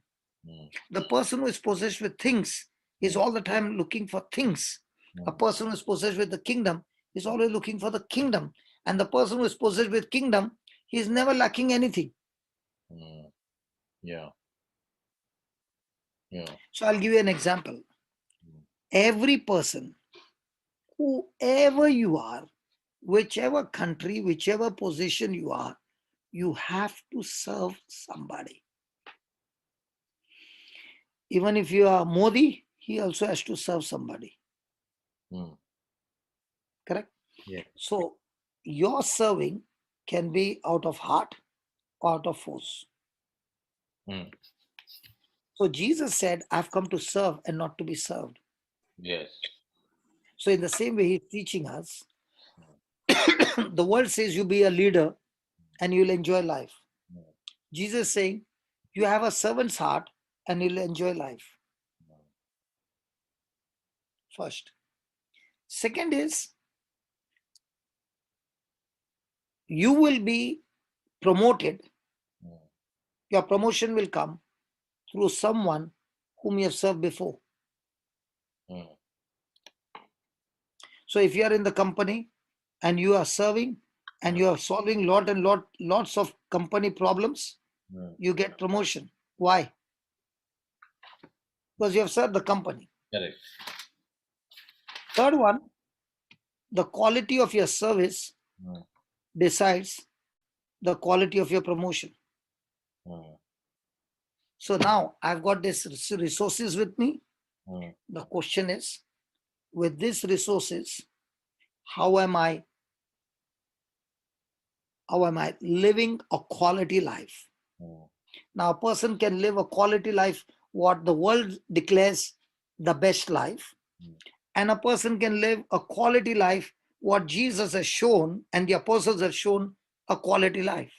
S2: The person who is possessed with things is all the time looking for things. A person who is possessed with the kingdom is always looking for the kingdom. And the person who is possessed with kingdom, he is never lacking anything.
S1: Yeah.
S2: So I'll give you an example. Every person, whoever you are, whichever country, whichever position you are, you have to serve somebody. Even if you are Modi, he also has to serve somebody. Correct?
S1: Yeah.
S2: So your serving can be out of heart or out of force. So Jesus said, I've come to serve and not to be served.
S1: Yes.
S2: So in the same way, he's teaching us. The world says you be a leader and you'll enjoy life. Jesus is saying you have a servant's heart and you'll enjoy life. First. Second is you will be promoted. Your promotion will come through someone whom you have served before. So if you are in the company and you are serving and you are solving lots of company problems, you get promotion. Why? Because you have served the company.
S1: Correct.
S2: Third one, the quality of your service decides the quality of your promotion. So now I've got these resources with me. The question is, with these resources, how am I living a quality life? Now, a person can live a quality life, what the world declares the best life, and a person can live a quality life, what Jesus has shown and the apostles have shown a quality life.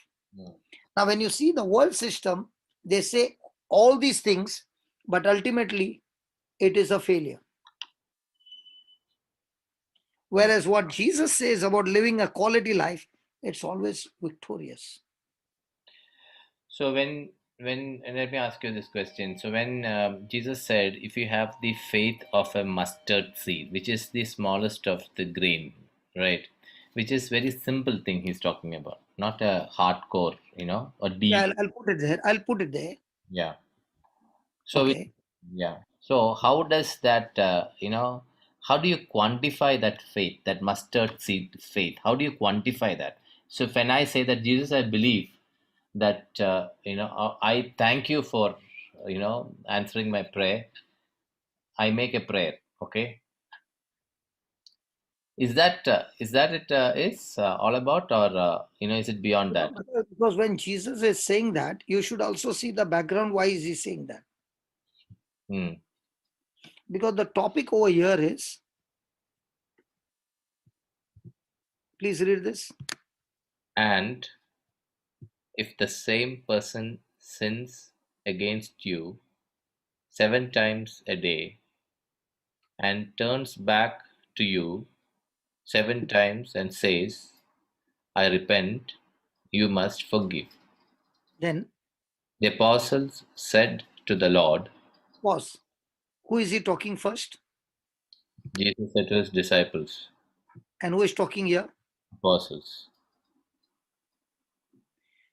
S2: Now, when you see the world system, they say all these things, but ultimately it is a failure. Whereas what Jesus says about living a quality life, it's always victorious.
S1: So and let me ask you this question. So when Jesus said, if you have the faith of a mustard seed, which is the smallest of the grain, right? Which is very simple thing he's talking about, not a hardcore, or
S2: Yeah,
S1: deep.
S2: I'll put it there. I'll put it there.
S1: Yeah. So
S2: Okay.
S1: yeah. So how does that, how do you quantify that faith, that mustard seed faith? How do you quantify that? So when I say that Jesus, I believe that, I thank you for, answering my prayer. I make a prayer. Okay. Is that it is all about, or, is it beyond that?
S2: Because when Jesus is saying that, you should also see the background. Why is he saying that?
S1: Hmm.
S2: Because the topic over here is, please read this.
S1: And if the same person sins against you 7 times a day and turns back to you 7 times and says, I repent, you must forgive.
S2: Then
S1: The apostles said to the Lord,
S2: pause. Who is he talking first?
S1: Jesus said to his disciples,
S2: And who is talking here?
S1: apostles.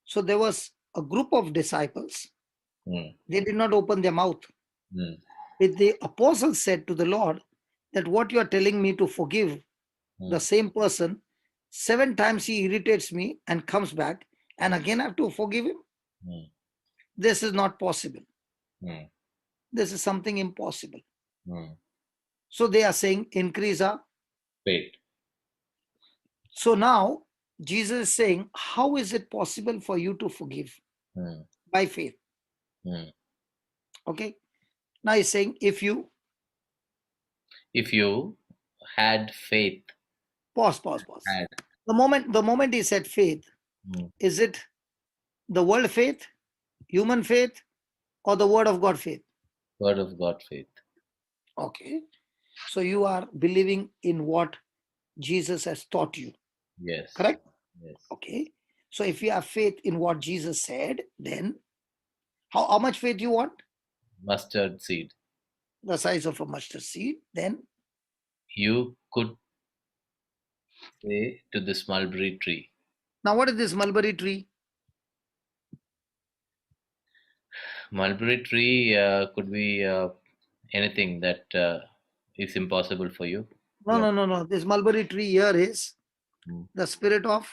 S2: So there was a group of disciples.
S1: Hmm.
S2: They did not open their mouth.
S1: Hmm.
S2: But the apostles said to the Lord that what you are telling me to forgive the same person, 7 times he irritates me and comes back, and again I have to forgive him. This is not possible. This is something impossible.
S1: Mm.
S2: So they are saying increase our
S1: Faith.
S2: So now Jesus is saying, how is it possible for you to forgive?
S1: Mm.
S2: By faith.
S1: Mm.
S2: Okay. Now he's saying, if you
S1: If you had faith,
S2: pause.
S1: had
S2: The moment he said faith,
S1: mm.
S2: is it the world faith, human faith, or the word of God faith?
S1: Word of God faith.
S2: Okay. So you are believing in what Jesus has taught you.
S1: Yes.
S2: Correct?
S1: Yes.
S2: Okay. So if you have faith in what Jesus said, then how much faith you want?
S1: Mustard seed.
S2: The size of a mustard seed. Then
S1: You could say to this mulberry tree.
S2: now what is this mulberry tree?
S1: Mulberry tree could be anything that is impossible for you. Yeah.
S2: No. This mulberry tree here is
S1: Mm.
S2: the spirit of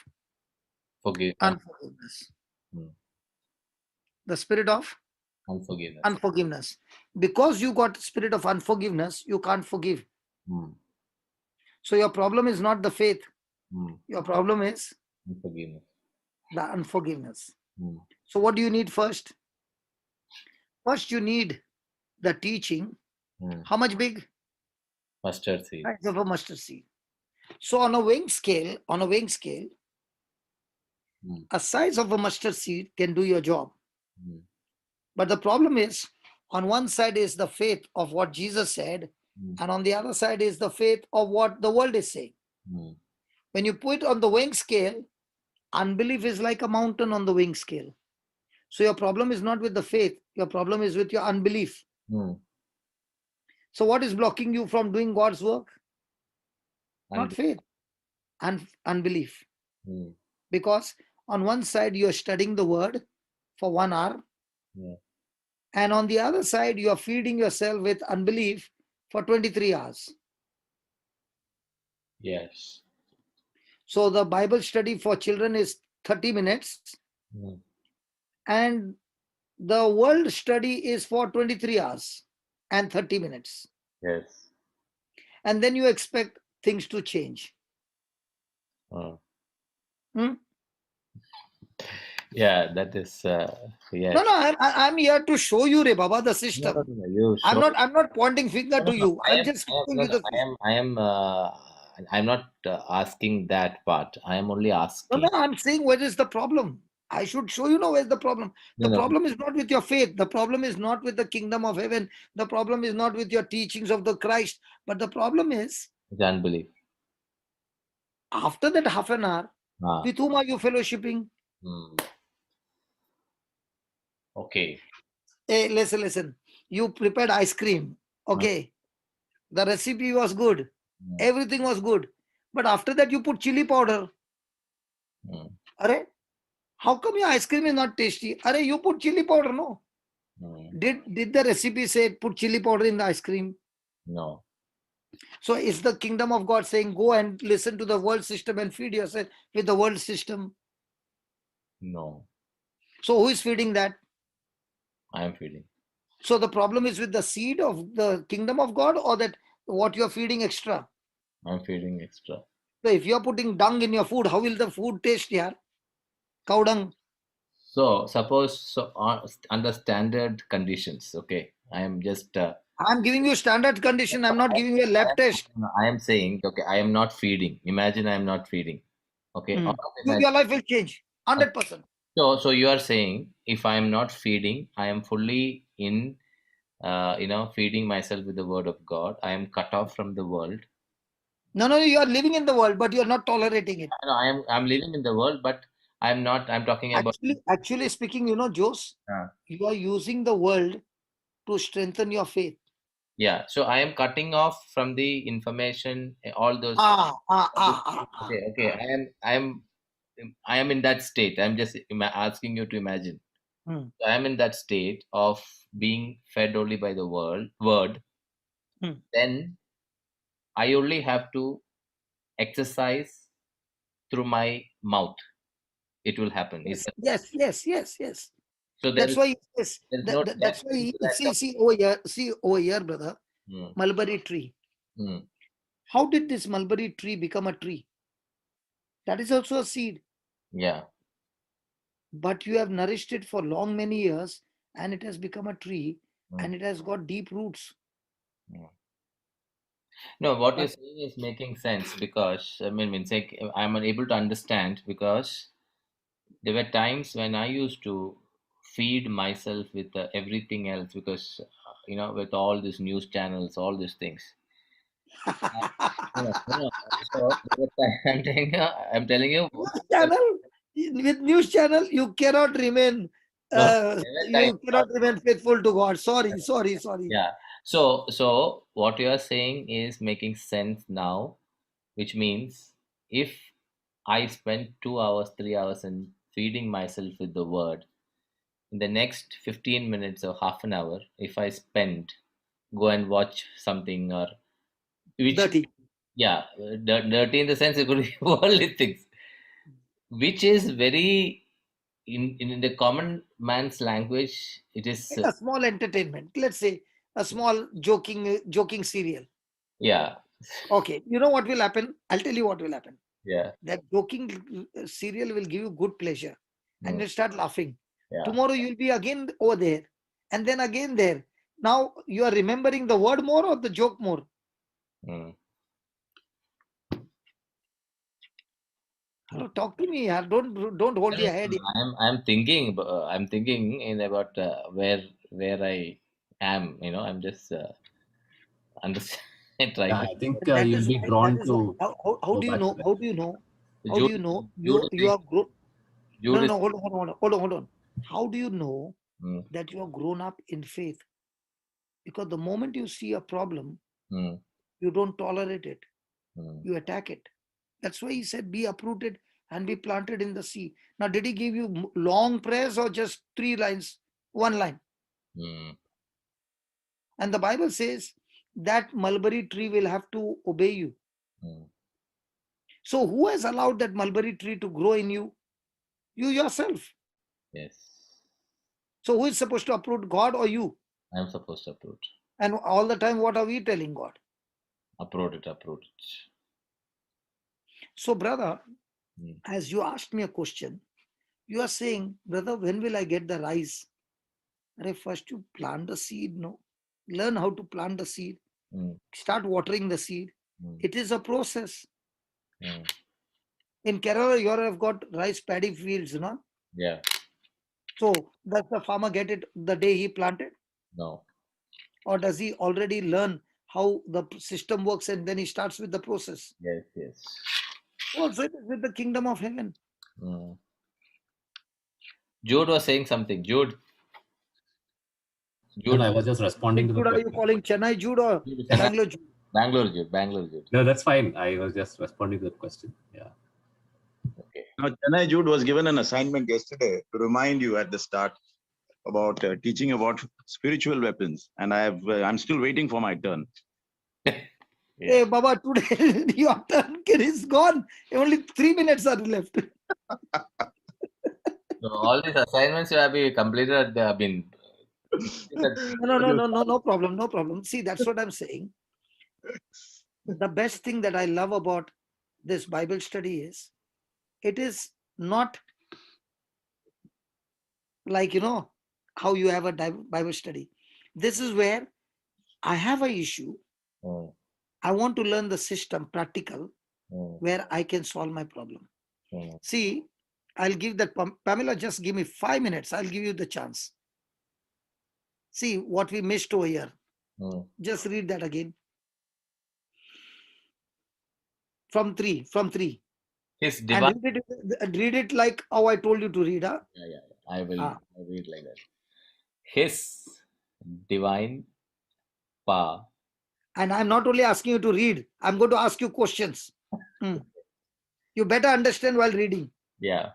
S1: Forgive.
S2: unforgiveness.
S1: Mm.
S2: The spirit of
S1: Unforgiveness.
S2: unforgiveness. Because you got spirit of unforgiveness, you can't forgive.
S1: Mm.
S2: So your problem is not the faith.
S1: Mm.
S2: Your problem is
S1: Unforgiveness.
S2: the unforgiveness.
S1: Mm.
S2: So what do you need first? First, you need the teaching.
S1: Mm.
S2: How much big?
S1: Mustard seed.
S2: Size of a mustard seed. So on a weighing scale,
S1: Mm.
S2: a size of a mustard seed can do your job.
S1: Mm.
S2: But the problem is, on one side is the faith of what Jesus said,
S1: Mm.
S2: and on the other side is the faith of what the world is saying.
S1: Mm.
S2: When you put on the weighing scale, unbelief is like a mountain on the weighing scale. So your problem is not with the faith, your problem is with your unbelief.
S1: Mm.
S2: So what is blocking you from doing God's work? Not faith, and unbelief.
S1: Mm.
S2: Because on one side you're studying the word for 1 hour,
S1: Yeah.
S2: and on the other side you're feeding yourself with unbelief for 23 hours.
S1: Yes.
S2: So the Bible study for children is 30 minutes,
S1: Mm.
S2: and the world study is for 23 hours and 30 minutes.
S1: Yes.
S2: And then you expect things to change.
S1: Uh,
S2: Hmm?
S1: yeah, that is yes.
S2: No, I'm here to show you, Re Baba, the
S1: No, no,
S2: system.
S1: no, no. You
S2: I'm
S1: show.
S2: not pointing finger
S1: No, no,
S2: to
S1: no.
S2: you. I'm just showing
S1: No,
S2: you
S1: no.
S2: the system.
S1: I'm not asking that part. I am only
S2: No,
S1: asking.
S2: I'm saying where is the problem. I should show you now where's the problem.
S1: No,
S2: The
S1: no.
S2: problem is not with your faith. The problem is not with the kingdom of heaven. The problem is not with your teachings of the Christ. But the problem is,
S1: It's unbelief.
S2: after that half an hour,
S1: Ah.
S2: with whom are you fellowshipping?
S1: Hmm. Okay.
S2: Hey, listen. You prepared ice cream.
S1: Ah.
S2: Okay. The recipe was good.
S1: Hmm.
S2: Everything was good. But after that, you put chili powder.
S1: Hmm.
S2: Arey, how come your ice cream is not tasty? Arey, you put chili powder, no?
S1: Hmm.
S2: Did the recipe say put chili powder in the ice cream?
S1: No.
S2: So is the kingdom of God saying go and listen to the world system and feed yourself with the world system?
S1: No.
S2: So who is feeding that?
S1: I am feeling.
S2: So the problem is with the seed of the kingdom of God, or that what you're feeding extra?
S1: I'm feeling extra.
S2: So if you're putting dung in your food, how will the food taste here? Cow dung.
S1: So suppose under standard conditions. Okay. I am just.
S2: I'm giving you standard condition. I'm not giving you a lab test.
S1: I am saying. Okay. I am not feeding. Imagine I am not feeding. Okay. All of a
S2: Your
S1: sudden-
S2: life will change. 100%.
S1: So you are saying if I am not feeding, I am fully in, feeding myself with the word of God. I am cut off from the world.
S2: No, you are living in the world, but you're not tolerating it.
S1: No, I'm living in the world, but I'm not. I'm talking about.
S2: Actually speaking, Jose,
S1: Uh,
S2: you are using the world to strengthen your faith.
S1: yeah. So I am cutting off from the information. All those.
S2: Ah, ah, ah, ah, ah,
S1: Okay. Okay.
S2: ah.
S1: I am in that state. I'm just asking you to imagine.
S2: Hmm,
S1: I am in that state of being fed only by the word.
S2: hmm.
S1: Then I only have to exercise through my mouth. It will happen. Is that
S2: Yes.
S1: so?
S2: That's why he says
S1: There's no
S2: that's
S1: depth
S2: why
S1: into that.
S2: see over here, brother. mulberry tree.
S1: Mm.
S2: How did this mulberry tree become a tree? That is also a seed.
S1: Yeah.
S2: But you have nourished it for long many years and it has become a tree
S1: Mm.
S2: and it has got deep roots.
S1: Mm. No, what you're
S2: But
S1: saying is making sense because means like I'm unable to understand because there were times when I used to feed myself with everything else because with all these news channels, all these things. No, no. So I'm telling you,
S2: news channel, with news channel, you cannot remain
S1: no, there were times.
S2: faithful to God. Sorry.
S1: Yeah. So what you are saying is making sense now, which means if I spend 2 hours, 3 hours in feeding myself with the word, in the next 15 minutes or half an hour, if I spend, go and watch something or which,
S2: Dirty.
S1: yeah, dirty in the sense it could be worldly things, which is very, in the common man's language, it is,
S2: A small entertainment. Let's say a small joking serial.
S1: yeah,
S2: Okay, you know what will happen? I'll tell you what will happen.
S1: yeah,
S2: That joking serial will give you good pleasure and
S1: mm,
S2: you'll start laughing.
S1: yeah.
S2: Tomorrow you'll be again over there and then again there. Now you are remembering the word more or the joke more?
S1: Mm.
S2: Hello, talk to me. Yaar. Don't hold your head.
S1: I'm thinking in about where I am. I'm just understand trying
S3: Yeah,
S1: to.
S3: I think
S2: That
S3: you'll
S2: is
S3: be
S2: why. That
S3: drawn
S2: is why.
S3: to
S2: How
S3: go
S2: do you
S3: back to
S2: know?
S3: that.
S2: How do you know? How do
S1: Jude,
S2: you know?
S1: Jude is
S2: You
S1: saying,
S2: are grown. No,
S1: Jude
S2: no,
S1: is.
S2: no. Hold on. How do you know
S1: Mm,
S2: that you are grown up in faith? Because the moment you see a problem,
S1: mm,
S2: you don't tolerate it.
S1: mm,
S2: You attack it. That's why he said, "Be uprooted and be planted in the sea." Now, did he give you long prayers or just 3 lines, 1 line?
S1: mm,
S2: And the Bible says that mulberry tree will have to obey you.
S1: mm.
S2: So, who has allowed that mulberry tree to grow in you? You yourself.
S1: Yes,
S2: So, who is supposed to uproot, God or you?
S1: I'm supposed to uproot.
S2: And all the time, what are we telling God?
S1: Uproot it, uproot it.
S2: So, brother,
S1: Mm,
S2: as you asked me a question, you are saying, brother, when will I get the rice? First you plant the seed, no? Learn how to plant the seed.
S1: mm,
S2: Start watering the seed.
S1: mm,
S2: It is a process.
S1: mm.
S2: In Kerala, you have got rice paddy fields, no?
S1: Yeah,
S2: So does the farmer get it the day he planted?
S1: no.
S2: Or does he already learn how the system works and then he starts with the process?
S1: Yes, yes.
S2: Also, it is with the kingdom of heaven.
S1: Mm. Jude was saying something.
S3: No, no,
S1: Jude,
S3: I was just responding
S2: Which
S3: to the
S2: Jude are you
S3: question.
S2: calling? Chennai Jude or
S1: Jude is saying,
S2: Bangalore Jude?
S1: Bangalore Jude.
S3: No, that's fine. I was just responding to the question. Yeah.
S1: Okay.
S4: Now, Chennai Jude was given an assignment yesterday to remind you at the start about teaching about spiritual weapons, and I'm still waiting for my turn.
S1: Yeah.
S2: Hey, Baba, today your turn is gone. Only 3 minutes are left.
S1: So all these assignments you have been completed. They have been.
S2: No problem, no problem. See, that's what I'm saying. The best thing that I love about this Bible study is it is not like, how you have a Bible study. This is where I have an issue.
S1: Mm,
S2: I want to learn the system practical
S1: mm,
S2: where I can solve my problem.
S1: mm,
S2: See, I'll give that, Pamela, just give me 5 minutes. I'll give you the chance. See what we missed over here.
S1: mm.
S2: Just read that again. From three.
S1: His
S2: And
S1: divine.
S2: read it like how I told you to read. Huh?
S1: Yeah. I will
S2: Ah.
S1: read like that. His divine power.
S2: And I'm not only asking you to read, I'm going to ask you questions. Hmm. You better understand while reading.
S1: Yeah.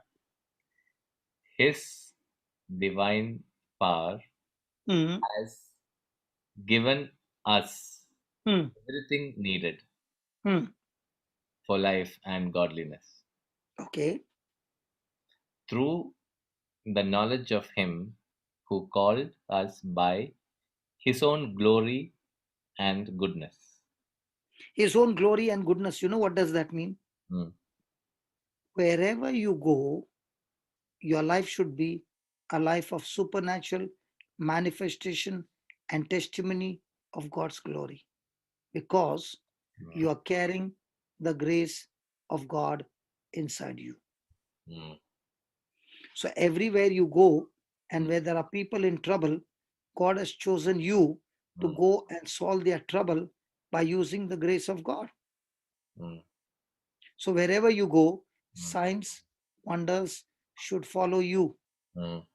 S1: His divine power
S2: Hmm.
S1: has given us
S2: Hmm.
S1: everything needed
S2: Hmm.
S1: for life and godliness
S2: Okay.
S1: through the knowledge of Him who called us by His own glory and goodness.
S2: His own glory and goodness. You know what does that mean?
S1: Mm.
S2: Wherever you go, your life should be a life of supernatural manifestation and testimony of God's glory, because you are carrying the grace of God inside you.
S1: Mm.
S2: So everywhere you go, and where there are people in trouble, God has chosen you to
S1: Mm.
S2: go and solve their trouble by using the grace of God.
S1: Mm.
S2: So wherever you go,
S1: Mm.
S2: signs, wonders should follow you.
S1: Mm.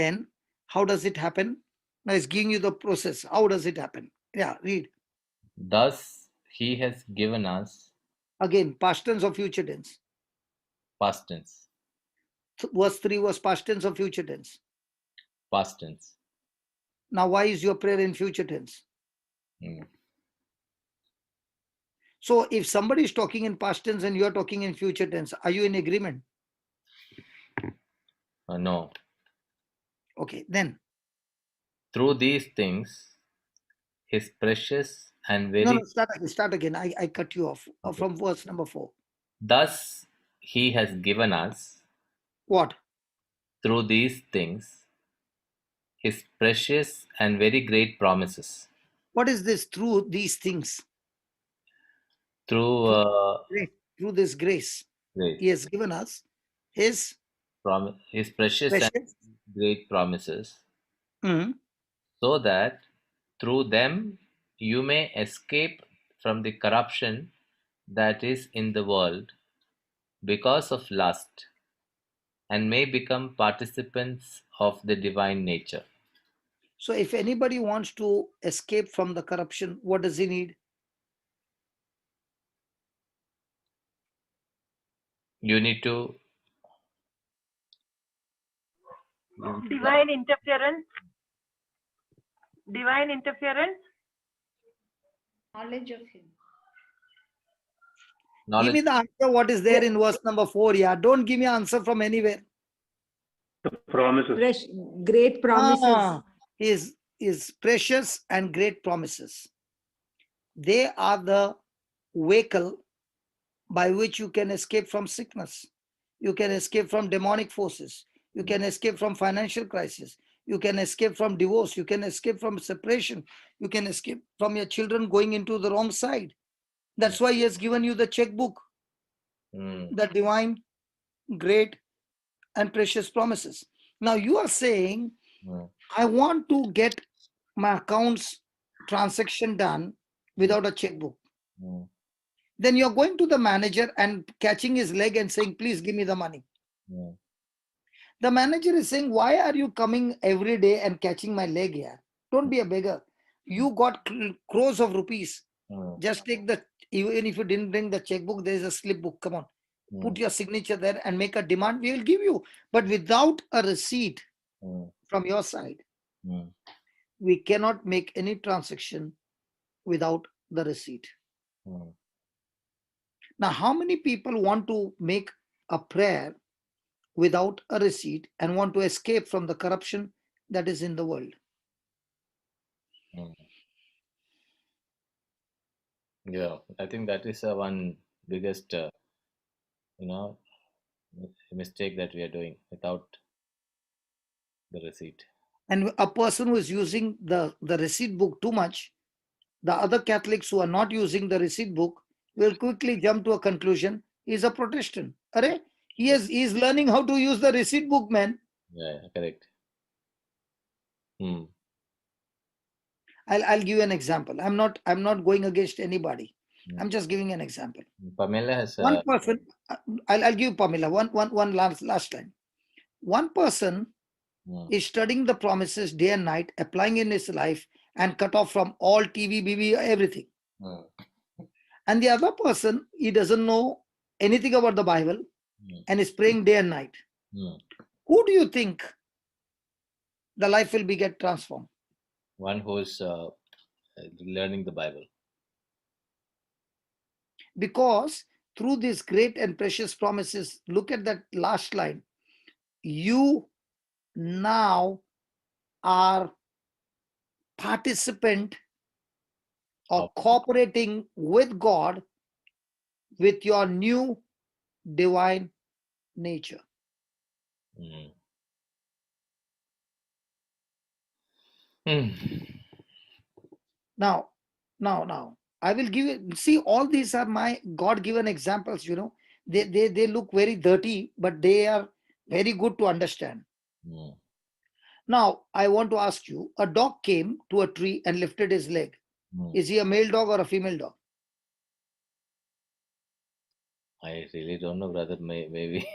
S2: Then how does it happen? Now it's giving you the process. How does it happen? Yeah, read.
S1: Thus he has given us,
S2: Again, past tense or future tense?
S1: past tense,
S2: Verse 3 was past tense or future tense?
S1: past tense.
S2: Now why is your prayer in future tense?
S1: Mm.
S2: So if somebody is talking in past tense and you are talking in future tense, are you in agreement?
S1: No.
S2: Okay, then.
S1: Through these things, his precious and
S2: No,
S1: very,
S2: start again. I cut you off
S1: okay.
S2: from verse number 4.
S1: Thus he has given us,
S2: What?
S1: through these things, his precious and very great promises.
S2: What is this through these things?
S1: Through
S2: Through this grace,
S1: grace,
S2: he has given us his
S1: his precious and
S2: precious.
S1: great promises,
S2: Mhm.
S1: so that through them you may escape from the corruption that is in the world because of lust, and may become participants of the divine nature.
S2: So if anybody wants to escape from the corruption, what does he need?
S1: You need to
S5: Divine interference. Divine interference.
S6: Knowledge of him.
S2: Give me
S1: knowledge.
S2: the answer what is there in verse number 4. Yeah, don't give me answer from anywhere.
S7: The promises.
S6: Fresh, great promises.
S2: Is precious and great promises. They are the vehicle by which you can escape from sickness. You can escape from demonic forces. You can escape from financial crisis. You can escape from divorce. You can escape from separation. You can escape from your children going into the wrong side. That's why he has given you the checkbook, the divine, great, and precious promises. Now you are saying, I want to get my accounts transaction done without a checkbook. Then you're going to the manager and catching his leg and saying, please give me the money. The manager is saying, why are you coming every day and catching my leg here? Don't be a beggar. You got crores of rupees. Just take the, even if you didn't bring the checkbook, there is a slip book. Come on, put your signature there and make a demand. We will give you. But without a receipt from your side, we cannot make any transaction without the receipt. Now, how many people want to make a prayer without a receipt and want to escape from the corruption that is in the world?
S1: Yeah, I think that is one biggest, you know, mistake that we are doing without the receipt.
S2: And a person who is using the receipt book too much, the other Catholics who are not using the receipt book will quickly jump to a conclusion, he's a Protestant. Arre, he is learning how to use the receipt book, man.
S1: Yeah, correct.
S2: I'll give you an example. I'm not going against anybody. I'm just giving an example.
S1: Pamela has
S2: One person, I'll give Pamela one last time. One person is studying the promises day and night, applying in his life, and cut off from all TV, BB, everything. And the other person, he doesn't know anything about the Bible and is praying day and night. Who do you think the life will be get transformed?
S1: one who is learning the Bible.
S2: Because through these great and precious promises, look at that last line. You now are participant or cooperating with God with your new divine nature.
S1: Mm. Mm.
S2: Now, I will give you, see, all these are my God-given examples, They look very dirty, but they are very good to understand.
S1: Mm.
S2: Now, I want to ask you, a dog came to a tree and lifted his leg.
S1: Mm.
S2: Is he a male dog or a female dog?
S1: I really don't know, brother. Maybe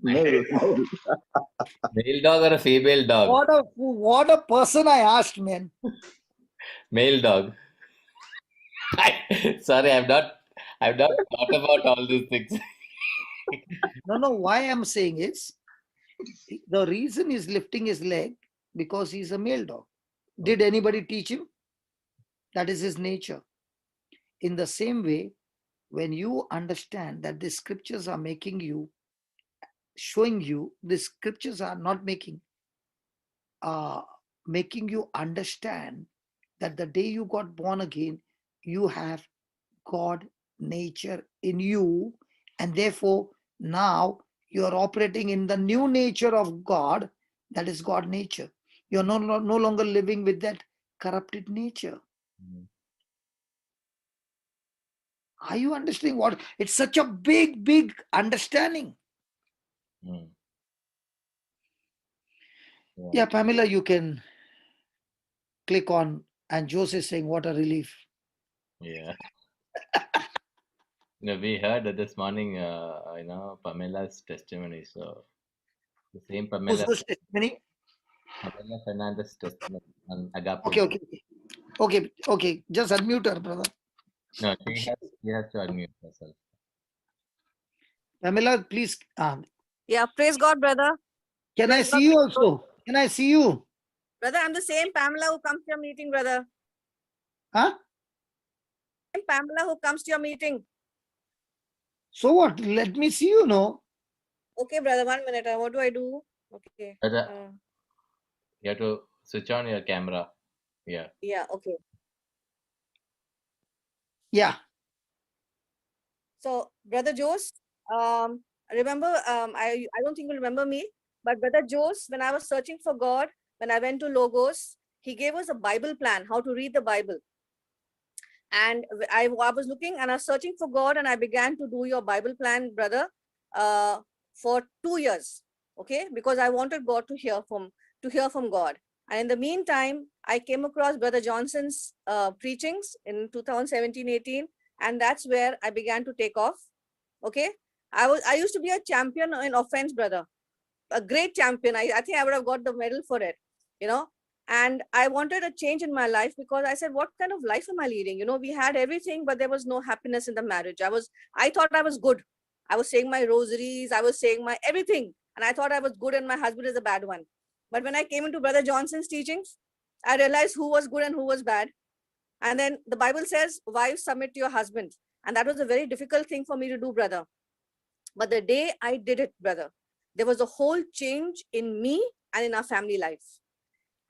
S4: Male.
S1: male dog or a female dog?
S2: What a person I asked, man.
S1: Male dog. Sorry, I've not thought about all these things.
S2: No, why I'm saying is, the reason he's lifting his leg because he's a male dog. Did anybody teach him? That is his nature. In the same way, when you understand that the scriptures are making you, showing you, the scriptures are not making you understand that the day you got born again, you have God nature in you, and therefore now you are operating in the new nature of God, that is God nature. You're no longer living with that corrupted nature.
S1: Mm.
S2: Are you understanding what? It's such a big understanding.
S1: Mm.
S2: Yeah, Pamela, you can click on, and Jose is saying, what a relief.
S1: Yeah. We heard this morning, Pamela's testimony. So the same
S2: Who's testimony?
S1: Pamela Fernandez testimony on agape.
S2: Okay. Just unmute her, brother.
S1: No, she has to unmute herself.
S2: Pamela, please.
S8: Yeah, praise God, brother.
S2: Can I see you also? Can I see you?
S8: Brother, I'm the same Pamela who comes to your meeting, brother.
S2: Huh?
S8: Same Pamela who comes to your meeting.
S2: So what? Let me see you, no?
S8: Okay, brother, 1 minute. What do I do? Okay.
S1: You have to switch on your camera. Yeah.
S8: Yeah, okay.
S2: Yeah.
S8: So, Brother Jose, remember, I don't think you remember me, but Brother Jose, when I was searching for God, when I went to Logos, he gave us a Bible plan, how to read the Bible. And I was looking and I was searching for God, and I began to do your Bible plan, brother, for 2 years. Okay, because I wanted God to hear from God. And in the meantime, I came across Brother Johnson's preachings in 2017-18, and that's where I began to take off. Okay, I used to be a champion in offense, brother, a great champion. I think I would have got the medal for it, and I wanted a change in my life, because I said, what kind of life am I leading? We had everything, but there was no happiness in the marriage. I thought I was good. I was saying my rosaries, I was saying my everything, and I thought I was good and my husband is a bad one. But when I came into Brother Johnson's teachings, I realized who was good and who was bad. And then the Bible says, wives, submit to your husband. And that was a very difficult thing for me to do, brother. But the day I did it, brother, there was a whole change in me and in our family life.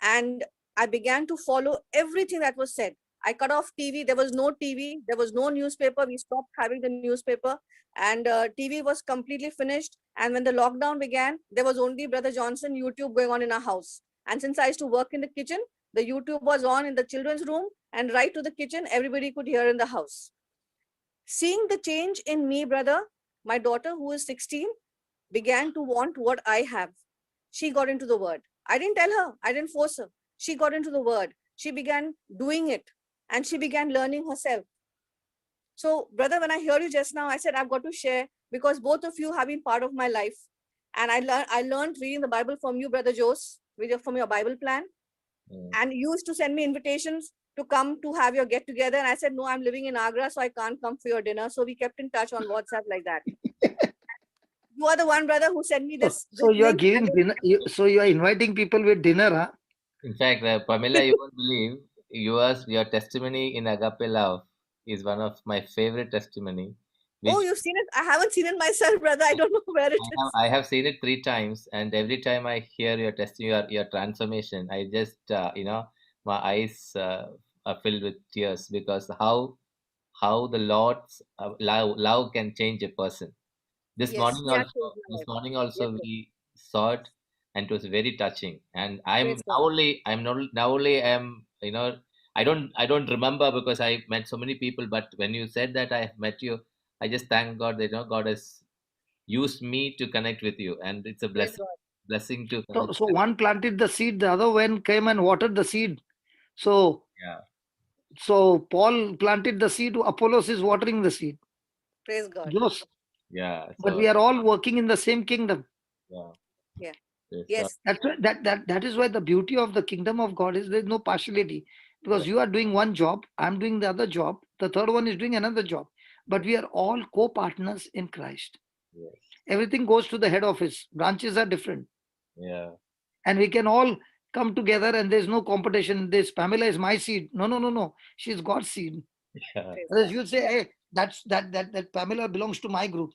S8: And I began to follow everything that was said. I cut off TV. There was no TV. There was no newspaper. We stopped having the newspaper, and TV was completely finished. And when the lockdown began, there was only Brother Johnson YouTube going on in our house. And since I used to work in the kitchen, the YouTube was on in the children's room, and right to the kitchen, everybody could hear in the house. Seeing the change in me, brother, my daughter, who is 16, began to want what I have. She got into the word. I didn't tell her. I didn't force her. She got into the word. She began doing it, and she began learning herself. So, brother, when I hear you just now, I said, I've got to share, because both of you have been part of my life. And I learned reading the Bible from you, Brother Jose, from your Bible plan. And you used to send me invitations to come to have your get together. And I said, no, I'm living in Agra, so I can't come for your dinner. So we kept in touch on WhatsApp like that. You are the one, brother, who sent me this.
S2: So you are giving dinner. So you are inviting people with dinner, huh?
S1: In fact, Pamela, you won't believe your testimony in Agape Love is one of my favorite testimony.
S8: Oh, you've seen it? I haven't seen it myself, brother. I don't know where it is.
S1: I have seen it 3 times, and every time I hear your testimony, your transformation, I just, my eyes are filled with tears because how the Lord's love can change a person. This
S8: Yes,
S1: morning
S8: he has
S1: also,
S8: changed my life. Yes, sir.
S1: we saw it, and it was very touching. And I'm
S8: Praise
S1: now
S8: God.
S1: only I'm not now only I'm I don't remember because I met so many people. But when you said that I have met you, I just thank God that God has used me to connect with you, and it's a
S8: Praise
S1: blessing
S8: God.
S1: to
S2: So,
S1: connect.
S2: so one planted the seed, the other one came and watered the seed. So,
S1: Yeah,
S2: so Paul planted the seed, Apollos is watering the seed.
S8: Praise God.
S2: Yes.
S1: yeah.
S2: But
S1: So
S2: we are all working in the same kingdom.
S1: yeah,
S8: Yeah.
S1: praise God.
S8: Yes.
S2: That's why, that is why the beauty of the kingdom of God is there's no partiality. Because you are doing one job, I'm doing the other job, the third one is doing another job. But we are all co-partners in Christ.
S1: Yes,
S2: Everything goes to the head office. Branches are different.
S1: yeah,
S2: And we can all come together and there's no competition. This Pamela is my seed. No, no, no, no. She's God's seed.
S1: yeah,
S8: Praise
S2: Whereas
S8: God.
S2: you say, hey, that Pamela belongs to my group.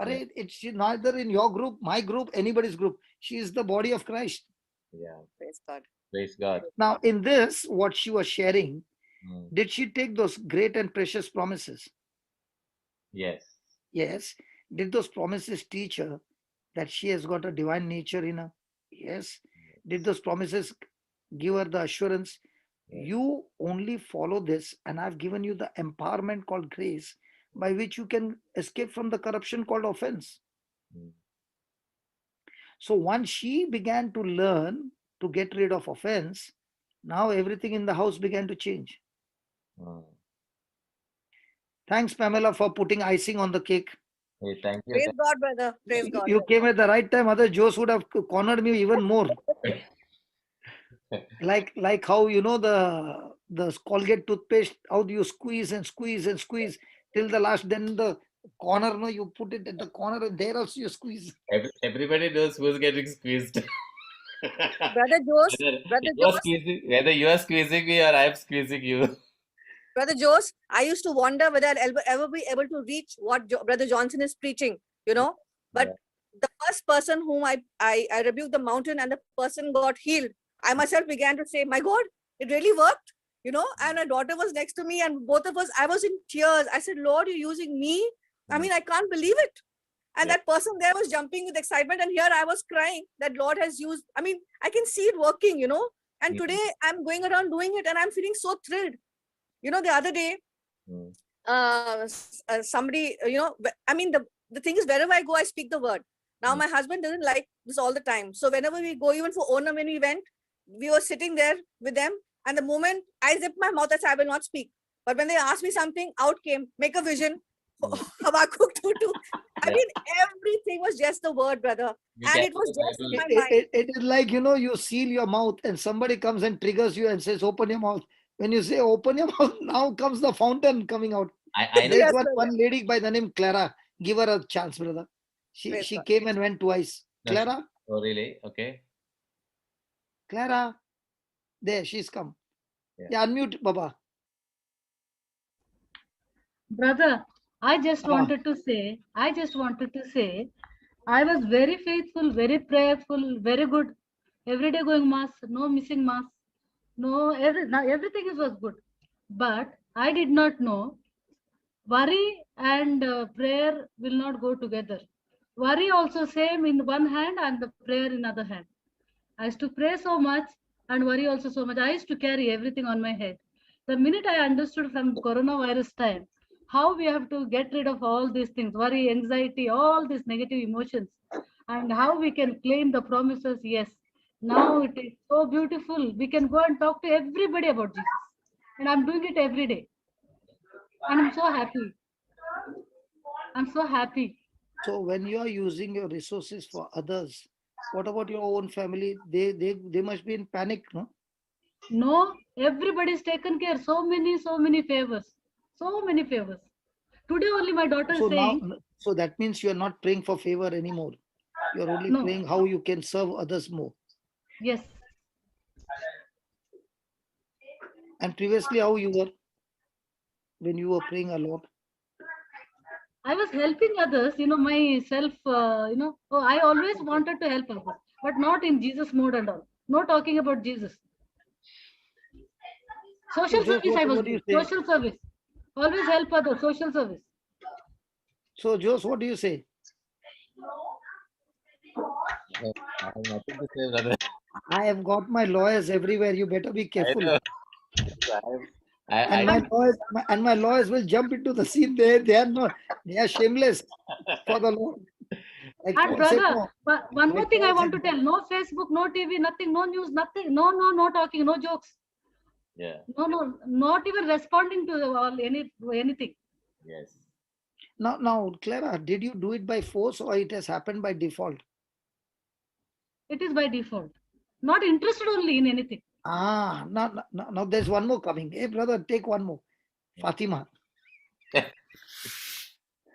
S1: yeah,
S2: It's neither in your group, my group, anybody's group. She is the body of Christ.
S1: yeah.
S8: Praise God.
S1: Praise God.
S2: Now, in this, what she was sharing,
S1: Mm.
S2: did she take those great and precious promises?
S1: Yes,
S2: Yes. Did those promises teach her that she has got a divine nature in her? Yes. Did those promises give her the assurance?
S1: yes.
S2: You only follow this, and I've given you the empowerment called grace by which you can escape from the corruption called offense.
S1: Mm.
S2: So once she began to learn to get rid of offense, now everything in the house began to change.
S1: Mm.
S2: Thanks, Pamela, for putting icing on the cake.
S1: Hey, thank you.
S8: Praise God, brother. Praise God.
S2: You came at the right time. Other Joes would have cornered me even more. Like how the Colgate toothpaste, how do you squeeze and squeeze and squeeze till the last, then the corner, no, you put it at the corner and there also you squeeze.
S1: Everybody knows who's getting squeezed.
S8: Brother Jose,
S1: Whether you are squeezing me or I am squeezing you.
S8: Brother Jose, I used to wonder whether I'll ever be able to reach what Brother Johnson is preaching, But
S1: Yeah.
S8: the first person whom I rebuked the mountain and the person got healed, I myself began to say, my God, it really worked, and my daughter was next to me and both of us, I was in tears. I said, Lord, you're using me? I mean, I can't believe it. And
S1: Yeah.
S8: that person there was jumping with excitement. And here I was crying that Lord has used, I mean, I can see it working, And
S1: Mm.
S8: today I'm going around doing it and I'm feeling so thrilled. The other day,
S1: Mm.
S8: somebody, I mean, the thing is, wherever I go, I speak the word. Now, my husband doesn't like this all the time. So whenever we go, even for Onam, when we went, we were sitting there with them. And the moment I zipped my mouth, I said, I will not speak. But when they asked me something, out came, make a vision. Habakkuk 2:2. I
S1: Yeah.
S8: mean, everything was just the word, brother.
S1: You
S8: And
S1: carry
S8: it was
S1: the
S8: just in
S1: Bible.
S8: my mind.
S2: It is like, you seal your mouth and somebody comes and triggers you and says, open your mouth. When you say open your mouth, now comes the fountain coming out.
S1: I know.
S2: There's
S8: Yes, brother.
S2: one lady by the name Clara. Give her a chance, brother.
S8: Praise
S2: She
S8: God.
S2: came and went twice.
S1: No,
S2: Clara,
S1: Oh, really? Okay.
S2: Clara. There, she's come.
S1: Yeah.
S2: Yeah, unmute, Baba.
S6: Brother, I just
S2: Ah.
S6: wanted to say, I was very faithful, very prayerful, very good. Every day going mass, no missing mass, everything was good. But I did not know worry and prayer will not go together. Worry also same in one hand and the prayer in other hand. I used to pray so much and worry also so much. I used to carry everything on my head. The minute I understood from coronavirus time how we have to get rid of all these things, worry, anxiety, all these negative emotions, and how we can claim the promises, yes. Now it is so beautiful. We can go and talk to everybody about Jesus. And I'm doing it every day. And I'm so happy. I'm so happy.
S2: So when you are using your resources for others, what about your own family? They must be in panic, no?
S6: No, everybody's taken care. So many favors. So many favors. Today only my daughter is
S2: So now,
S6: saying,
S2: so that means you are not praying for favor anymore. You are only
S6: no,
S2: praying how you can serve others more.
S6: yes.
S2: And previously, how you were when you were praying a lot?
S6: I was helping others, myself, I always wanted to help others, but not in Jesus mode and all. No talking about Jesus. Social
S2: Jose,
S6: service I was
S2: what do you
S6: doing.
S2: say?
S6: Social service. Always help others. Social service.
S2: So, Jose, what do you say?
S1: I have nothing to say, brother.
S2: I have got my lawyers everywhere. You better be
S1: I
S2: careful.
S1: know.
S2: And my lawyers will jump into the scene. They are not. They are shameless for the Lord. Like
S6: And
S2: Paul said,
S6: brother,
S2: no.
S6: but one more
S2: Like
S6: thing I
S2: Paul
S6: want to
S2: said,
S6: tell. No Facebook, no TV, nothing, no news, nothing. No talking, no jokes.
S1: Yeah.
S6: No, not even responding to anything.
S1: Yes.
S2: Now, Clara, did you do it by force or it has happened by default?
S6: It is by default. Not interested only in anything.
S2: Now there's one more coming. Hey, brother, take one more. Fatima.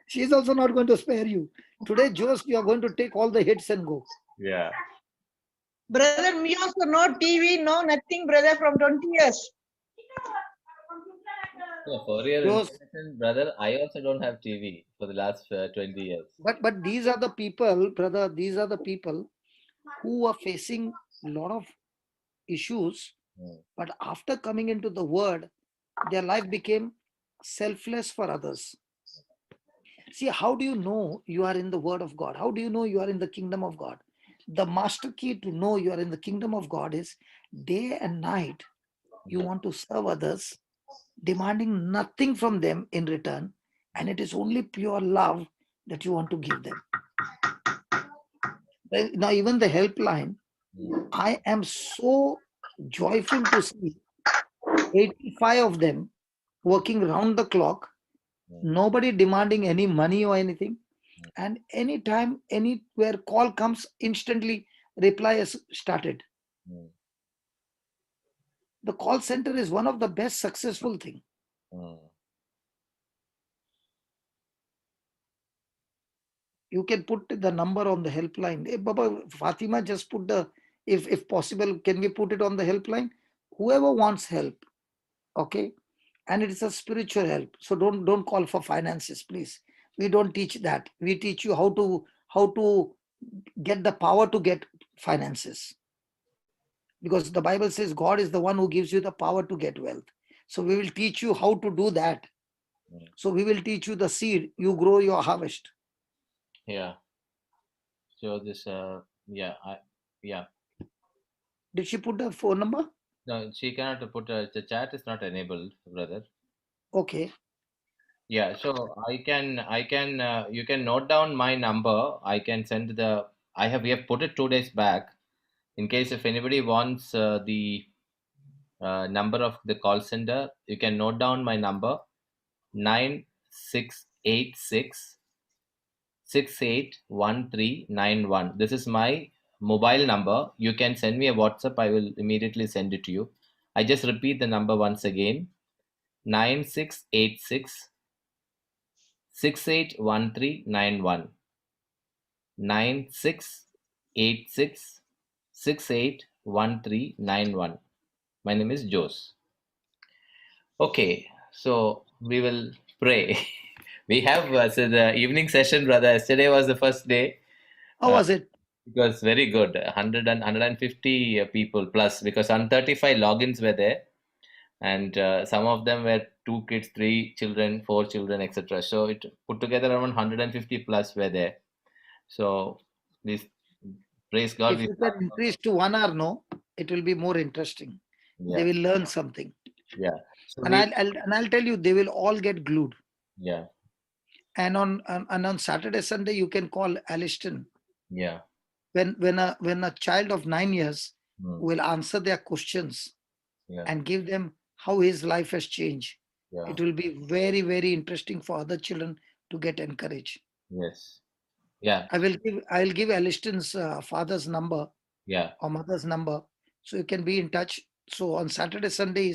S2: She's also not going to spare you. Today, Jose, you are going to take all the hits and go.
S1: Yeah.
S9: Brother, me also no TV, no nothing, brother, from 20 years.
S1: So for your
S2: Jose,
S1: information, brother, I also don't have TV for the last 20 years.
S2: but these are the people, brother, these are the people who are facing a lot of issues. But after coming into the word, their life became selfless for others. See, how do you know you are in the word of God? How do you know you are in the kingdom of God? The master key to know you are in the kingdom of God is day and night you want to serve others, demanding nothing from them in return, and it is only pure love that you want to give them. Now, even the helpline, I am so joyful to see 85 of them working round the clock, nobody demanding any money or anything. And anytime, anywhere call comes, instantly reply is started. The call center is one of the best successful thing. You can put the number on the helpline. Hey, Baba, Fatima, just put the, if possible, can we put it on the helpline? Whoever wants help, okay? And it is a spiritual help. So don't call for finances, please. We don't teach that. We teach you how to get the power to get finances. Because the Bible says God is the one who gives you the power to get wealth. So we will teach you how to do that. So we will teach you the seed, you grow your harvest.
S1: Yeah. So this, yeah.
S2: Did she put the phone number?
S1: No, she cannot put, the chat is not enabled, brother.
S2: Okay.
S1: Yeah, so you can note down my number. I can send we have put it 2 days back. In case if anybody wants the number of the call center, you can note down my number 9686 681391. This is my mobile number. You can send me a WhatsApp. I will immediately send it to you. I just repeat the number once again 9686 681391. 9686 681391. My name is Jose. Okay, so we will pray. We have so the evening session, brother. Yesterday was the first day.
S2: How was it?
S1: It was very good. 150 people plus, because 135 logins were there, and some of them were 2 kids, 3 children, 4 children, etc. So it put together around 150 plus were there. So this, praise God.
S2: If you can increase to 1 hour, no, it will be more interesting.
S1: Yeah.
S2: They will learn something.
S1: Yeah. So
S2: And I'll tell you, they will all get glued.
S1: Yeah.
S2: And on Saturday, Sunday, you can call Aliston.
S1: Yeah.
S2: When a child of 9 years will answer their questions and give them how his life has changed, it will be very, very interesting for other children to get encouraged.
S1: Yes. Yeah.
S2: I'll give Aliston's father's number, or mother's number, so you can be in touch. So on Saturday, Sunday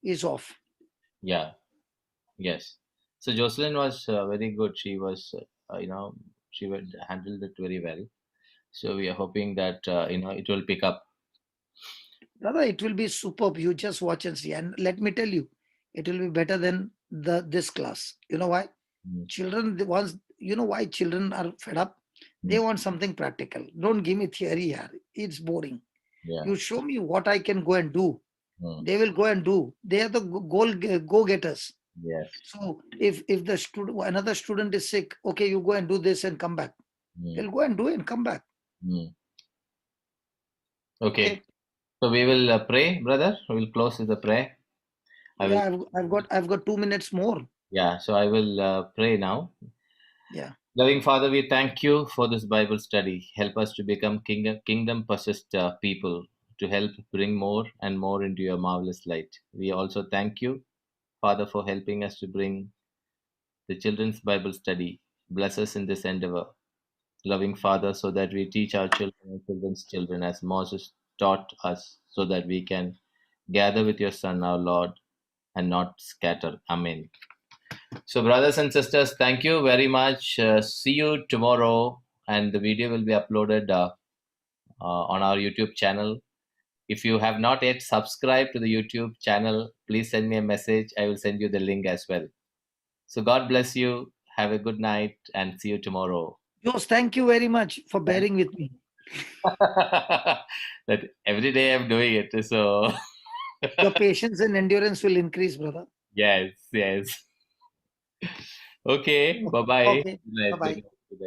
S2: is off.
S1: Yeah. Yes. So Jocelyn was very good. She was, she handled it very well. So we are hoping that it will pick up.
S2: Brother, it will be superb. You just watch and see. And let me tell you, it will be better than this class. You know why? Children, you know why children are fed up? They want something practical. Don't give me theory here. It's boring.
S1: Yeah.
S2: You show me what I can go and do. They will go and do. They are the go-getters.
S1: Yes.
S2: So if the another student is sick, okay, you go and do this and come back. They'll go and do it and come back.
S1: Okay. So we will pray, brother. We will close with a prayer.
S2: I've got 2 minutes more.
S1: Yeah. So I will pray now.
S2: Yeah.
S1: Loving Father, we thank you for this Bible study. Help us to become kingdom possessed people, to help bring more and more into your marvelous light. We also thank you, Father, for helping us to bring the children's Bible study. Bless us in this endeavor, loving Father, so that we teach our children and children's children as Moses taught us, so that we can gather with your Son, our Lord, and not scatter. Amen. So, brothers and sisters, thank you very much. See you tomorrow, and the video will be uploaded on our YouTube channel. If you have not yet subscribed to the YouTube channel, please send me a message. I will send you the link as well. So, God bless you. Have a good night, and see you tomorrow.
S2: Jose, thank you very much for bearing with me.
S1: That every day I'm doing it. So,
S2: your patience and endurance will increase, brother.
S1: Yes. Okay. Bye-bye.
S2: Okay. Bye-bye.